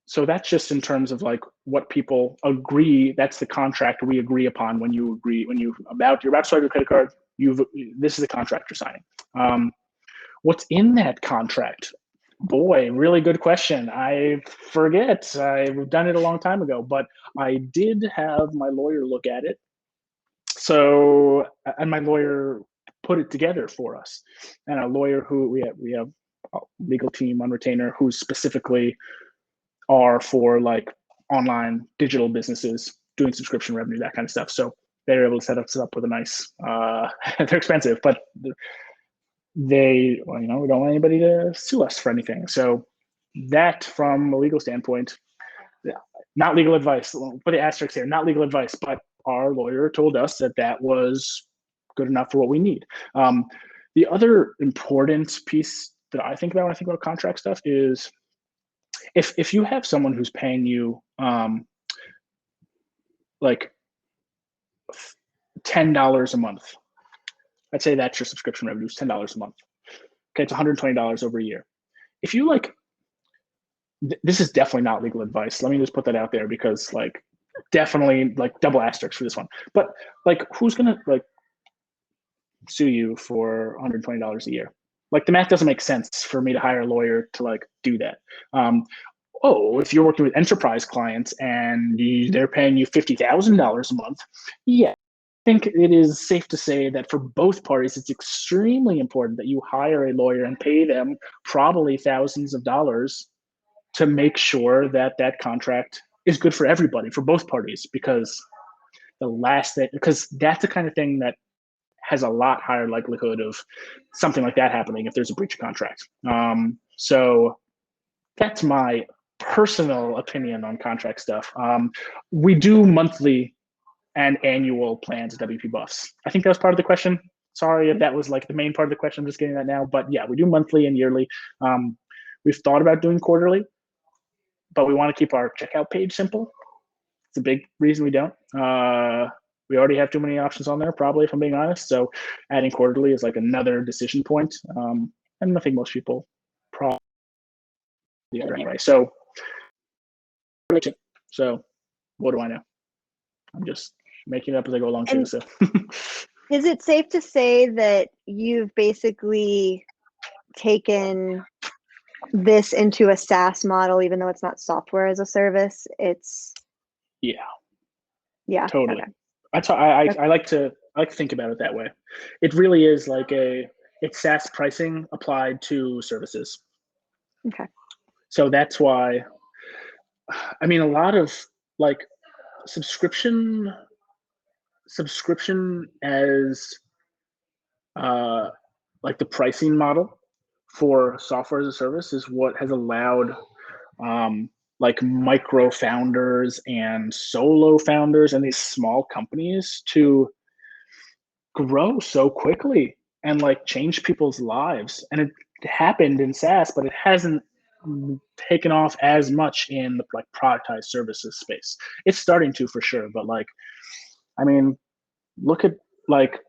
So that's just in terms of like what people agree. That's the contract we agree upon when you're about to swipe your credit card. This is the contract you're signing. What's in that contract? Boy, really good question. I forget. I've done it a long time ago, but I did have my lawyer look at it. So, and my lawyer put it together for us. And a lawyer who we have a legal team on retainer who specifically are for like online digital businesces doing subscription revenue, that kind of stuff. So they're able to set us up with a nice, they're expensive, but we don't want anybody to sue us for anything. So that, from a legal standpoint, not legal advice, put the asterisk here, not legal advice, but our lawyer told us that was good enough for what we need. The other important piece that I think about when I think about contract stuff is if you have someone who's paying you like $10 a month, I'd say that's your subscription revenue is $10 a month. Okay, it's $120 over a year. If you like, this is definitely not legal advice. Let me just put that out there, because like, definitely like double asterisks for this one. But like, who's gonna like sue you for $120 a year? Like, the math doesn't make sense for me to hire a lawyer to like do that. If you're working with enterprise clients and they're paying you $50,000 a month, yeah, I think it is safe to say that for both parties, it's extremely important that you hire a lawyer and pay them probably thousands of dollars to make sure that that contract is good for everybody, for both parties, because that's the kind of thing that has a lot higher likelihood of something like that happening if there's a breach of contract. So that's my personal opinion on contract stuff. We do monthly and annual plans at WP Buffs. I think that was part of the question. Sorry if that was like the main part of the question. I'm just getting that now. But yeah, we do monthly and yearly. We've thought about doing quarterly, but we want to keep our checkout page simple. It's a big reason we don't. We already have too many options on there, probably, if I'm being honest. So adding quarterly is like another decision point. And I think most people probably the other anyway. So what do I know? I'm just making it up as I go along too. So is it safe to say that you've basically taken this into a SaaS model, even though it's not software as a service? It's yeah, totally. Okay. That's how I like to think about it that way. It really is like it's SaaS pricing applied to services. Okay. So that's why, I mean, a lot of like subscription as like the pricing model for software as a service is what has allowed like micro founders and solo founders and these small companies to grow so quickly and like change people's lives. And it happened in SaaS, but it hasn't taken off as much in the like productized services space. It's starting to, for sure, but like, I mean, look at like,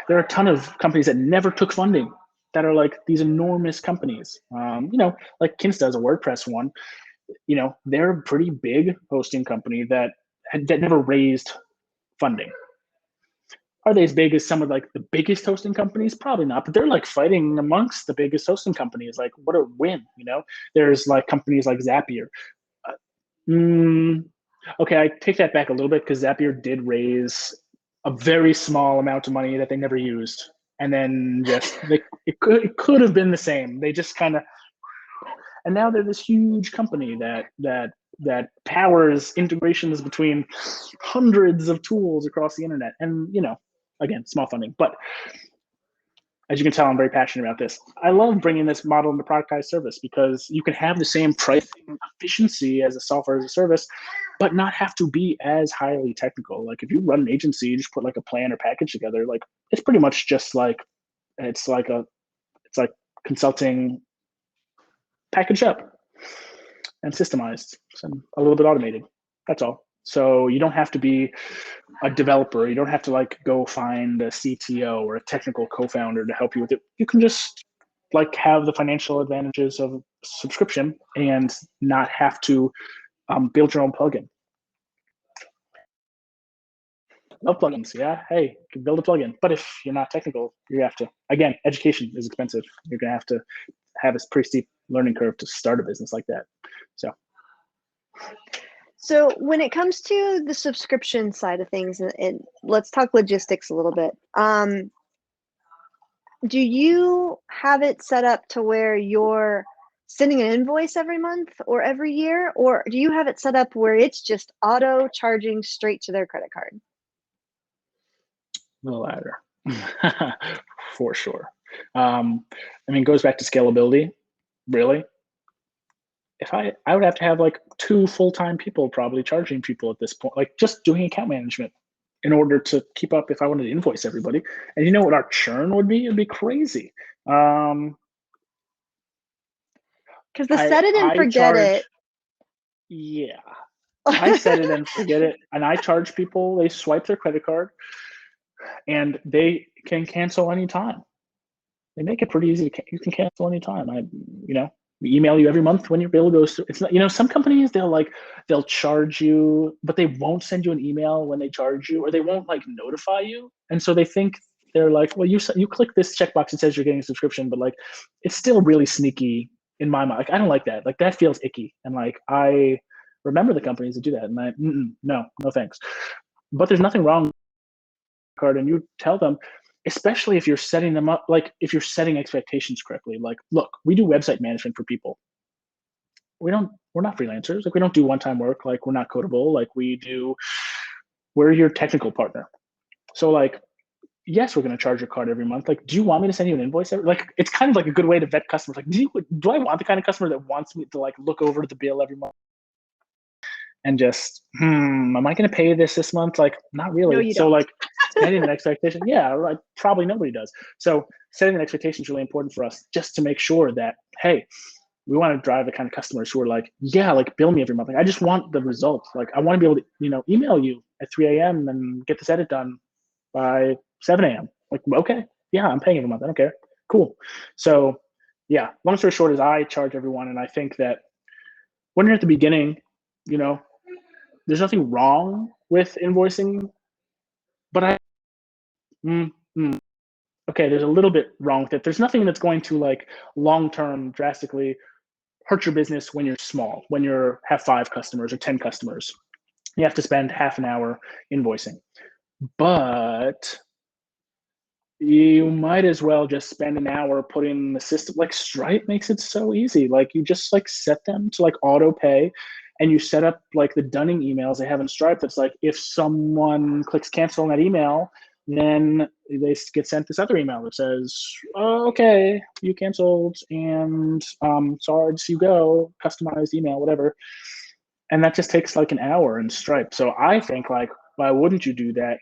there are a ton of companies that never took funding that are like these enormous companies. Like Kinsta is a WordPress one. They're a pretty big hosting company that never raised funding. Are they as big as some of like the biggest hosting companies? Probably not, but they're like fighting amongst the biggest hosting companies. Like, what a win, you know? There's like companies like Zapier. Okay, I take that back a little bit because Zapier did raise a very small amount of money that they never used, and then just it could have been the same. They just kind of, and now they're this huge company that powers integrations between hundreds of tools across the internet, and you know, again, small funding, but as you can tell, I'm very passionate about this. I love bringing this model into productized service because you can have the same pricing efficiency as a software as a service, but not have to be as highly technical. Like if you run an agency, you just put like a plan or package together. Like it's pretty much just like it's like consulting packaged up and systemized and a little bit automated. That's all. So you don't have to be a developer. You don't have to like go find a CTO or a technical co-founder to help you with it. You can just like have the financial advantages of subscription and not have to build your own plugin. Love plugins, yeah. Hey, you can build a plugin, but if you're not technical, you have to. Again, education is expensive. You're gonna have to have a pretty steep learning curve to start a business like that. So when it comes to the subscription side of things, and let's talk logistics a little bit. Do you have it set up to where you're sending an invoice every month or every year, or do you have it set up where it's just auto charging straight to their credit card? The latter, for sure. I mean, it goes back to scalability. Really, if I would have to have like 2 full-time people probably charging people at this point, like just doing account management in order to keep up if I wanted to invoice everybody. And you know what our churn would be? It'd be crazy. Because the set it and forget it. Yeah. I set it and forget it. And I charge people, they swipe their credit card and they can cancel anytime. They make it pretty easy. You can cancel anytime. We email you every month when your bill goes through. It's not, some companies they'll charge you, but they won't send you an email when they charge you, or they won't like notify you. And so they think they're like, well, you click this checkbox that says you're getting a subscription, but like it's still really sneaky in my mind. Like I don't like that. Like that feels icky. And like I remember the companies that do that, and no thanks. But there's nothing wrong with the card, and you tell them, especially if you're setting them up, like if you're setting expectations correctly. Like, look, we do website management for people. We're not freelancers. Like we don't do one-time work. Like we're not codable. Like we're your technical partner. So like, yes, we're going to charge your card every month. Like, do you want me to send you an invoice? Like, it's kind of like a good way to vet customers. Like, do I want the kind of customer that wants me to like look over the bill every month and just, am I going to pay this month? Like, not really. No, you so don't. like setting an expectation. Yeah, like probably nobody does. So setting an expectation is really important for us, just to make sure that, hey, we want to drive the kind of customers who are like, yeah, like bill me every month. Like, I just want the results. Like I want to be able to, email you at 3 a.m. and get this edit done by 7 a.m. Like, okay, yeah, I'm paying every month. I don't care. Cool. So yeah, long story short is I charge everyone. And I think that when you're at the beginning, there's nothing wrong with invoicing, but okay, there's a little bit wrong with it. There's nothing that's going to like long-term drastically hurt your business when you're small, when you have 5 customers or 10 customers. You have to spend half an hour invoicing. But you might as well just spend an hour putting the system. Like Stripe makes it so easy. Like you just like set them to like auto pay, and you set up like the dunning emails they have in Stripe. That's like if someone clicks cancel on that email, then they get sent this other email that says, oh, okay, you canceled, and sorry to see you go, customized email, whatever. And that just takes like an hour in Stripe. So I think like, why wouldn't you do that?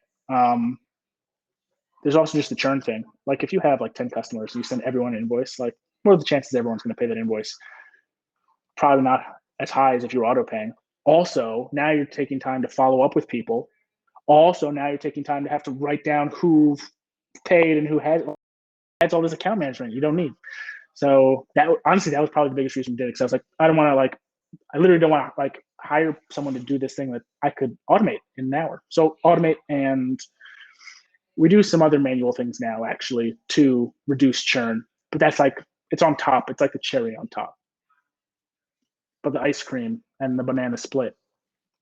There's also just the churn thing. Like if you have like 10 customers and you send everyone an invoice, like what are the chances everyone's going to pay that invoice? Probably not as high as if you're auto paying. Also, now you're taking time to follow up with people. Also, now you're taking time to have to write down who paid and who has all this account management you don't need. So that honestly, that was probably the biggest reason we did it. Because I was like, I literally don't want to like hire someone to do this thing that I could automate in an hour. So automate and We do some other manual things now actually to reduce churn, but that's like, it's on top. It's like the cherry on top. But the ice cream and the banana split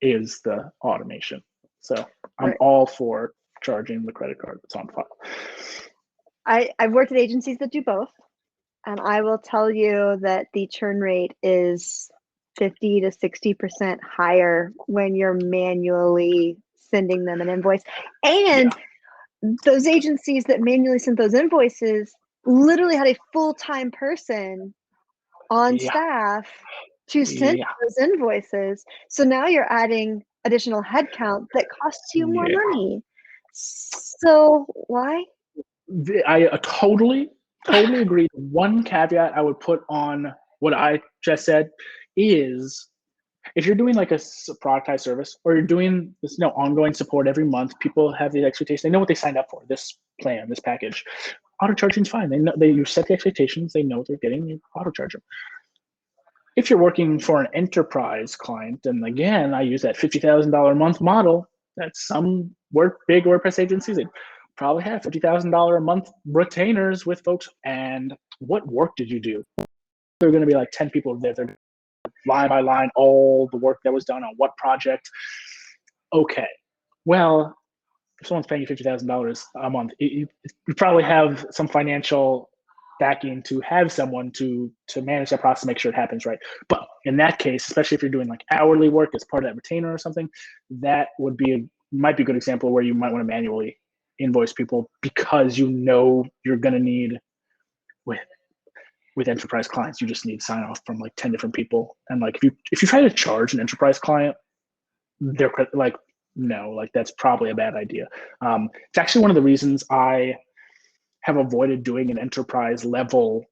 is the automation. So I'm all for charging the credit card that's on file. I've worked at agencies that do both, and I will tell you that the churn rate is 50 to 60% higher when you're manually sending them an invoice. And those agencies that manually sent those invoices literally had a full-time person on staff to send those invoices. So now you're adding additional headcount that costs you more money. So why? I totally agree. One caveat I would put on what I just said is, if you're doing like a productized service, or you're doing this, ongoing support every month, people have the expectation. They know what they signed up for. This plan, this package, auto charging is fine. They know, you set the expectations. They know what they're getting. You auto charge them. If you're working for an enterprise client, and again, I use that $50,000 a month model. That's some big WordPress agencies. They probably have $50,000 a month retainers with folks. And what work did you do? There are going to be like 10 people there. They're line by line, all the work that was done on what project. Okay, well, if someone's paying you $50,000 a month, you probably have some financial backing to have someone to manage that process, make sure it happens right. But in that case, especially if you're doing like hourly work as part of that retainer or something, that might be a good example where you might want to manually invoice people, because you're going to need, with enterprise clients, you just need sign off from like 10 different people. And like, if you try to charge an enterprise client, they're like, no, like that's probably a bad idea. It's actually one of the reasons I have avoided doing an enterprise level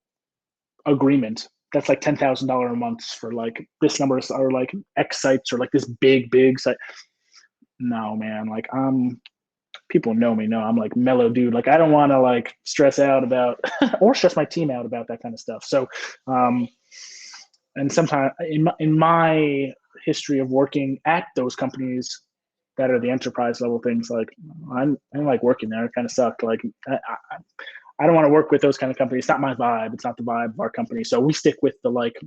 agreement that's like $10,000 a month for like this number, or like X sites, or like this big site. No, man, like people know me, know I'm like mellow dude. Like I don't want to like stress out about or stress my team out about that kind of stuff. So and sometimes in my history of working at those companies that are the enterprise level things, like I don't like working there. It kind of sucked. Like I don't want to work with those kind of companies. It's not my vibe. It's not the vibe of our company. So we stick with the like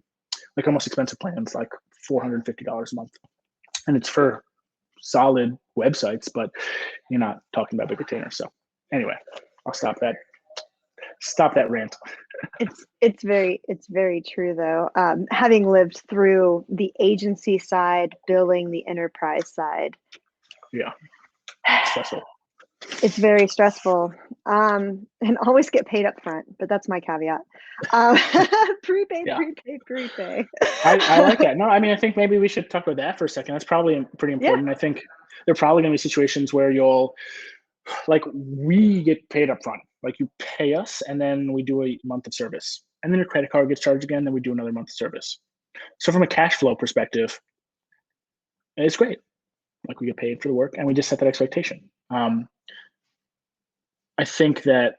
almost expensive plans, like $450 a month, and it's for solid websites, but you're not talking about big retainers. So anyway, I'll stop that rant. It's very true though. Having lived through the agency side, billing the enterprise side. Yeah. Stressful. It's very stressful. And always get paid up front, but that's my caveat. Prepay. I like that. No, I mean, I think maybe we should talk about that for a second. That's probably pretty important. I think there are probably going to be situations where we get paid up front. Like you pay us, and then we do a month of service, and then your credit card gets charged again, then we do another month of service. So from a cash flow perspective, it's great. Like we get paid for the work, and we just set that expectation. I think that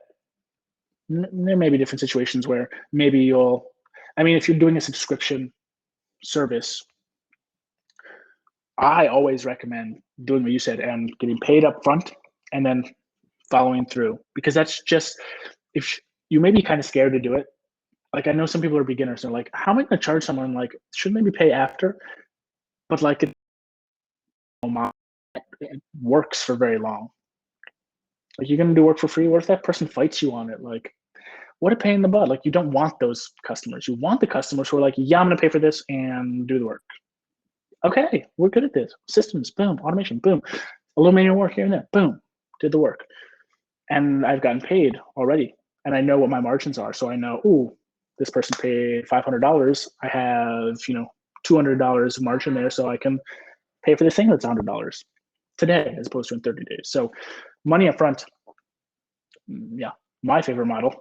there may be different situations where maybe if you're doing a subscription service, I always recommend doing what you said and getting paid up front and then following through, because that's just, if you may be kind of scared to do it. Like I know some people are beginners. They're like, how am I going to charge someone? Like, shouldn't maybe pay after? But like it works for very long. Like you're going to do work for free. What if that person fights you on it? Like, what a pain in the butt. Like you don't want those customers. You want the customers who are like, yeah, I'm going to pay for this and do the work. Okay, we're good at this. Systems, boom. Automation, boom. A little manual work here and there, boom. Did the work. And I've gotten paid already. And I know what my margins are. So I know, ooh, this person paid $500. I have, $200 margin there. So I can pay for this thing that's $100 today as opposed to in 30 days. So money up front, my favorite model.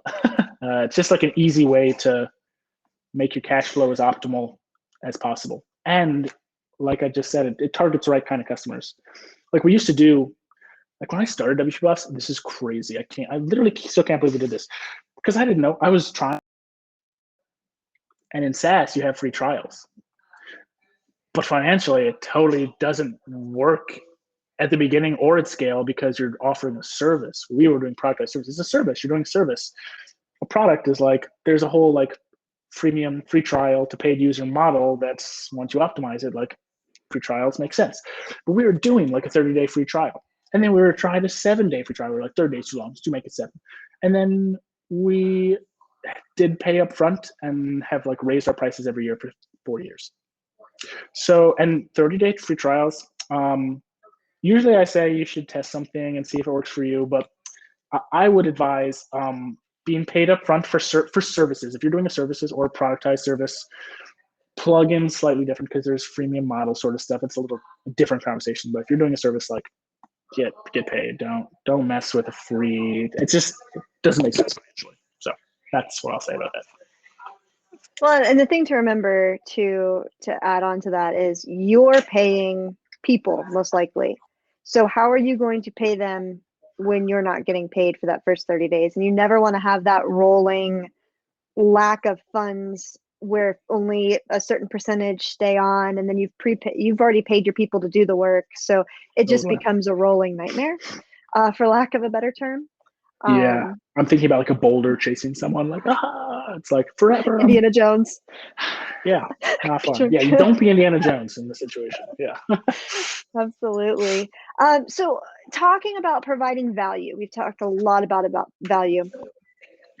It's just like an easy way to make your cash flow as optimal as possible. And like I just said, it targets the right kind of customers. Like we used to do, like when I started WP Buffs, this is crazy. I literally still can't believe we did this, because I didn't know. I was trying. And in SaaS, you have free trials. But financially, it totally doesn't work at the beginning or at scale because you're offering a service. We were doing productized service. It's a service. You're doing service. A product is like, there's a whole like freemium, free trial to paid user model. That's once you optimize it, like free trials make sense. But we were doing like a 30-day free trial. And then we were trying a 7-day free trial. We were like, 30 days too long, let's make it 7. And then we did pay up front and have like raised our prices every year for 4 years. So, and 30-day free trials, usually I say you should test something and see if it works for you, but I would advise being paid up front for services. If you're doing a services or a productized service, plugins slightly different because there's freemium model sort of stuff. It's a little different conversation. But if you're doing a service, like get paid. Don't mess with a free. It just doesn't make sense financially. So that's what I'll say about that. Well, and the thing to remember to add on to that is you're paying people most likely. So how are you going to pay them when you're not getting paid for that first 30 days? And you never want to have that rolling lack of funds where only a certain percentage stay on, and then you've already paid your people to do the work. So it just becomes a rolling nightmare, for lack of a better term. Yeah, I'm thinking about like a boulder chasing someone, like, it's like forever. Indiana Jones. Yeah, not fun. Yeah, you don't be Indiana Jones in this situation. Yeah. Absolutely. So talking about providing value, we've talked a lot about value.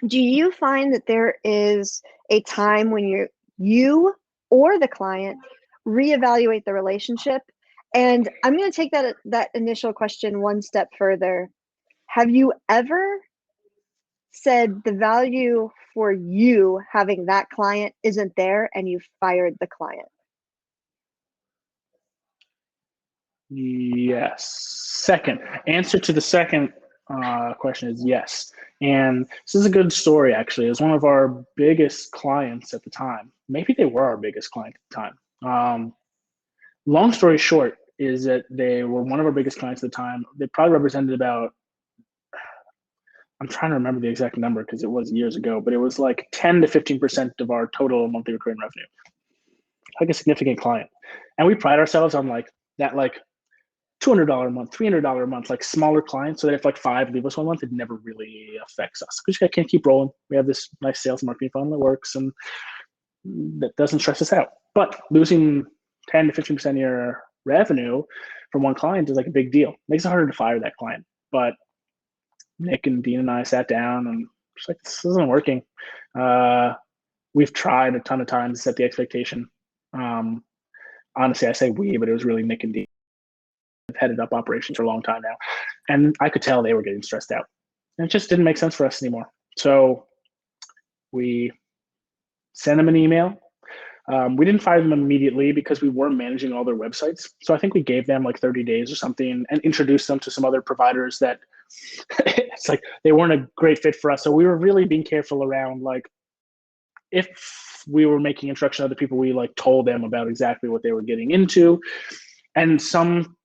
Do you find that there is a time when you or the client reevaluate the relationship? And I'm going to take that initial question one step further. Have you ever said the value for you having that client isn't there and you fired the client? Yes. Second answer to the second question is yes. And this is a good story, actually. It was one of our biggest clients at the time. Maybe they were our biggest client at the time. Long story short is that they were one of our biggest clients at the time. They probably represented about, I'm trying to remember the exact number because it was years ago, but it was like 10 to 15% of our total monthly recurring revenue. Like a significant client. And we pride ourselves on like that, like $200 a month, $300 a month, like smaller clients, so that if like 5 leave us 1 month, it never really affects us because we can't keep rolling. We have this nice sales and marketing funnel that works, and that doesn't stress us out. But losing 10 to 15% of your revenue from one client is like a big deal. It makes it harder to fire that client. But Nick and Dean and I sat down and just like, this isn't working. We've tried a ton of times to set the expectation. Honestly, I say we, but it was really Nick and Dean. I've headed up operations for a long time now, and I could tell they were getting stressed out, and it just didn't make sense for us anymore. So we sent them an email. We didn't fire them immediately because we weren't managing all their websites. So I think we gave them like 30 days or something and introduced them to some other providers that it's like they weren't a great fit for us. So we were really being careful around like if we were making instruction to other people, we like told them about exactly what they were getting into. And some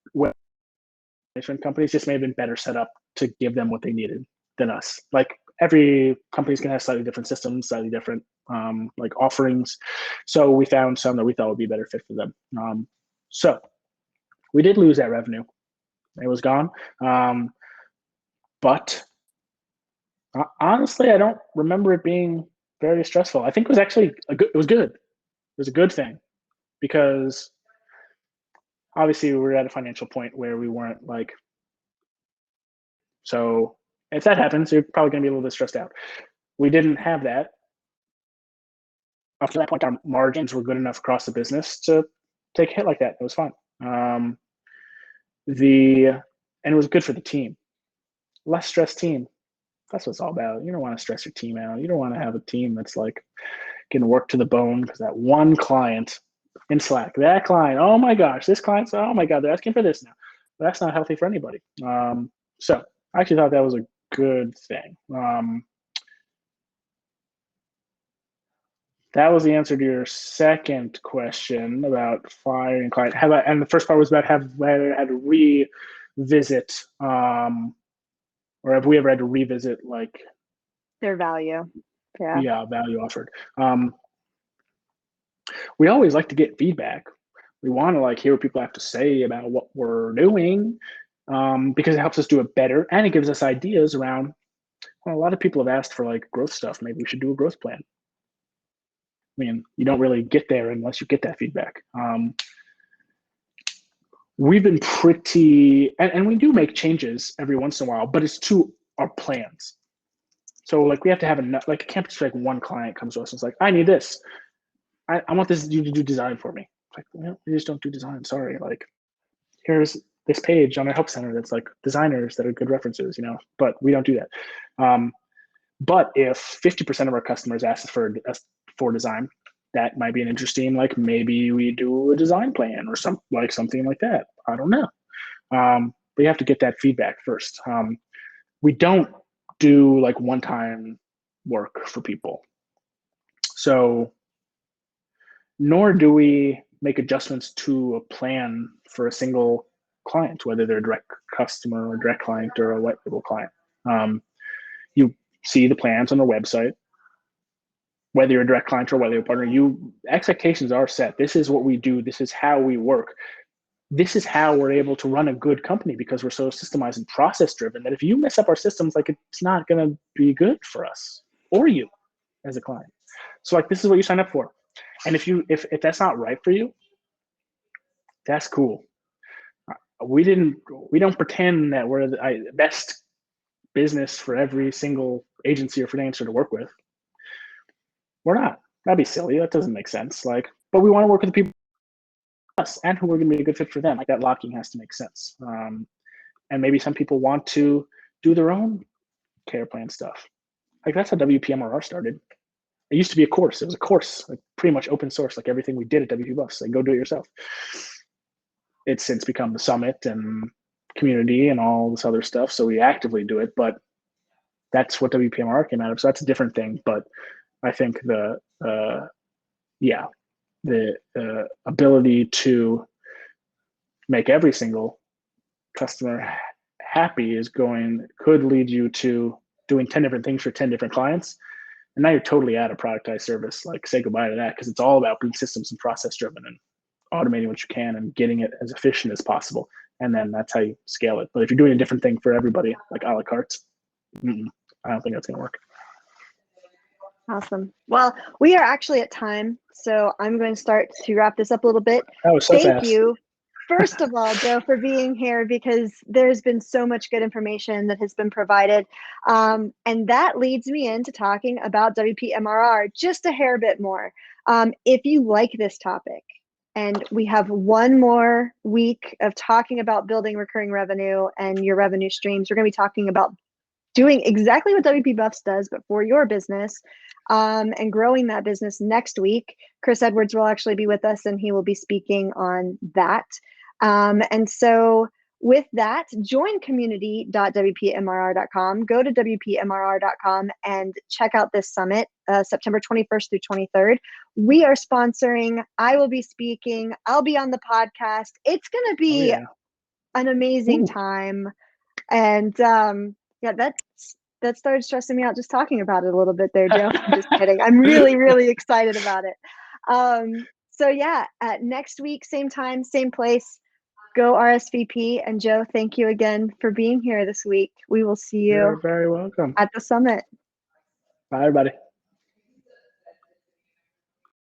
management companies just may have been better set up to give them what they needed than us. Like every company's gonna have slightly different systems, slightly different like offerings. So we found some that we thought would be a better fit for them. So we did lose that revenue. It was gone. But honestly, I don't remember it being very stressful. I think it was actually it was good. It was a good thing because obviously we were at a financial point where we weren't like, so if that happens, you're probably going to be a little bit stressed out. We didn't have that. Up to that point, our margins were good enough across the business to take a hit like that. It was fun. And it was good for the team. Less stressed team. That's what it's all about. You don't want to stress your team out. You don't want to have a team that's like getting worked to the bone because that one client in Slack, that client, oh my gosh, this client's, oh my God, they're asking for this now. But that's not healthy for anybody. So I actually thought that was a good thing. That was the answer to your second question about firing client. And the first part was about have I had to revisit, or have we ever had to revisit like their value? Yeah, value offered. We always like to get feedback. We want to like hear what people have to say about what we're doing. because it helps us do it better, and it gives us ideas around, well, a lot of people have asked for like growth stuff. Maybe we should do a growth plan. I mean, you don't really get there unless you get that feedback. We've been pretty, and we do make changes every once in a while, but it's to our plans. So like we have to have enough, like it can't just like one client comes to us and it's like, I need this. I want this you to do design for me. It's like, well, we just don't do design. Sorry. Like here's this page on our help center that's like designers that are good references, but we don't do that. But if 50% of our customers ask for design, that might be an interesting, like maybe we do a design plan or something like that. I don't know. But you have to get that feedback first. We don't do like one-time work for people. So nor do we make adjustments to a plan for a single client, whether they're a direct customer or direct client or a white label client. You see the plans on the website, whether you're a direct client or whether you're a partner, expectations are set. This is what we do. This is how we work. This is how we're able to run a good company because we're so systemized and process driven that if you mess up our systems, like it's not going to be good for us or you as a client. So like, this is what you sign up for. And if that's not right for you, that's cool. We don't pretend that we're the best business for every single agency or freelancer to work with. We're not. That'd be silly. That doesn't make sense. Like, but we want to work with the people us and who are going to be a good fit for them. Like that locking has to make sense. And maybe some people want to do their own care plan stuff. Like that's how WPMRR started. It used to be a course. It was a course, like pretty much open source, like everything we did at WP Buffs. Like go do it yourself. It's since become the summit and community and all this other stuff. So we actively do it, but that's what WPMRR came out of. So that's a different thing. But I think the ability to make every single customer happy could lead you to doing 10 different things for 10 different clients. And now you're totally out of productized service. Like say goodbye to that because it's all about being systems and process driven and automating what you can and getting it as efficient as possible. And then that's how you scale it. But if you're doing a different thing for everybody, like a la carte, I don't think that's going to work. Awesome. Well, we are actually at time, so I'm going to start to wrap this up a little bit. That was so Thank fast. you, first of all, Joe, for being here because there's been so much good information that has been provided. And that leads me into talking about WPMRR just a hair bit more. If you like this topic, and we have one more week of talking about building recurring revenue and your revenue streams, we're going to be talking about doing exactly what WP Buffs does, but for your business, and growing that business next week. Chris Edwards will actually be with us and he will be speaking on that. And so with that, join community.wpmrr.com, go to wpmrr.com and check out this summit, September 21st through 23rd. We are sponsoring, I will be speaking, I'll be on the podcast. It's going to be an amazing time. And that started stressing me out just talking about it a little bit there, Joe. I'm just kidding. I'm really, really excited about it. So yeah, next week, same time, same place, go RSVP. And Joe, thank you again for being here this week. We will see you. You're very welcome At the summit. Bye, everybody.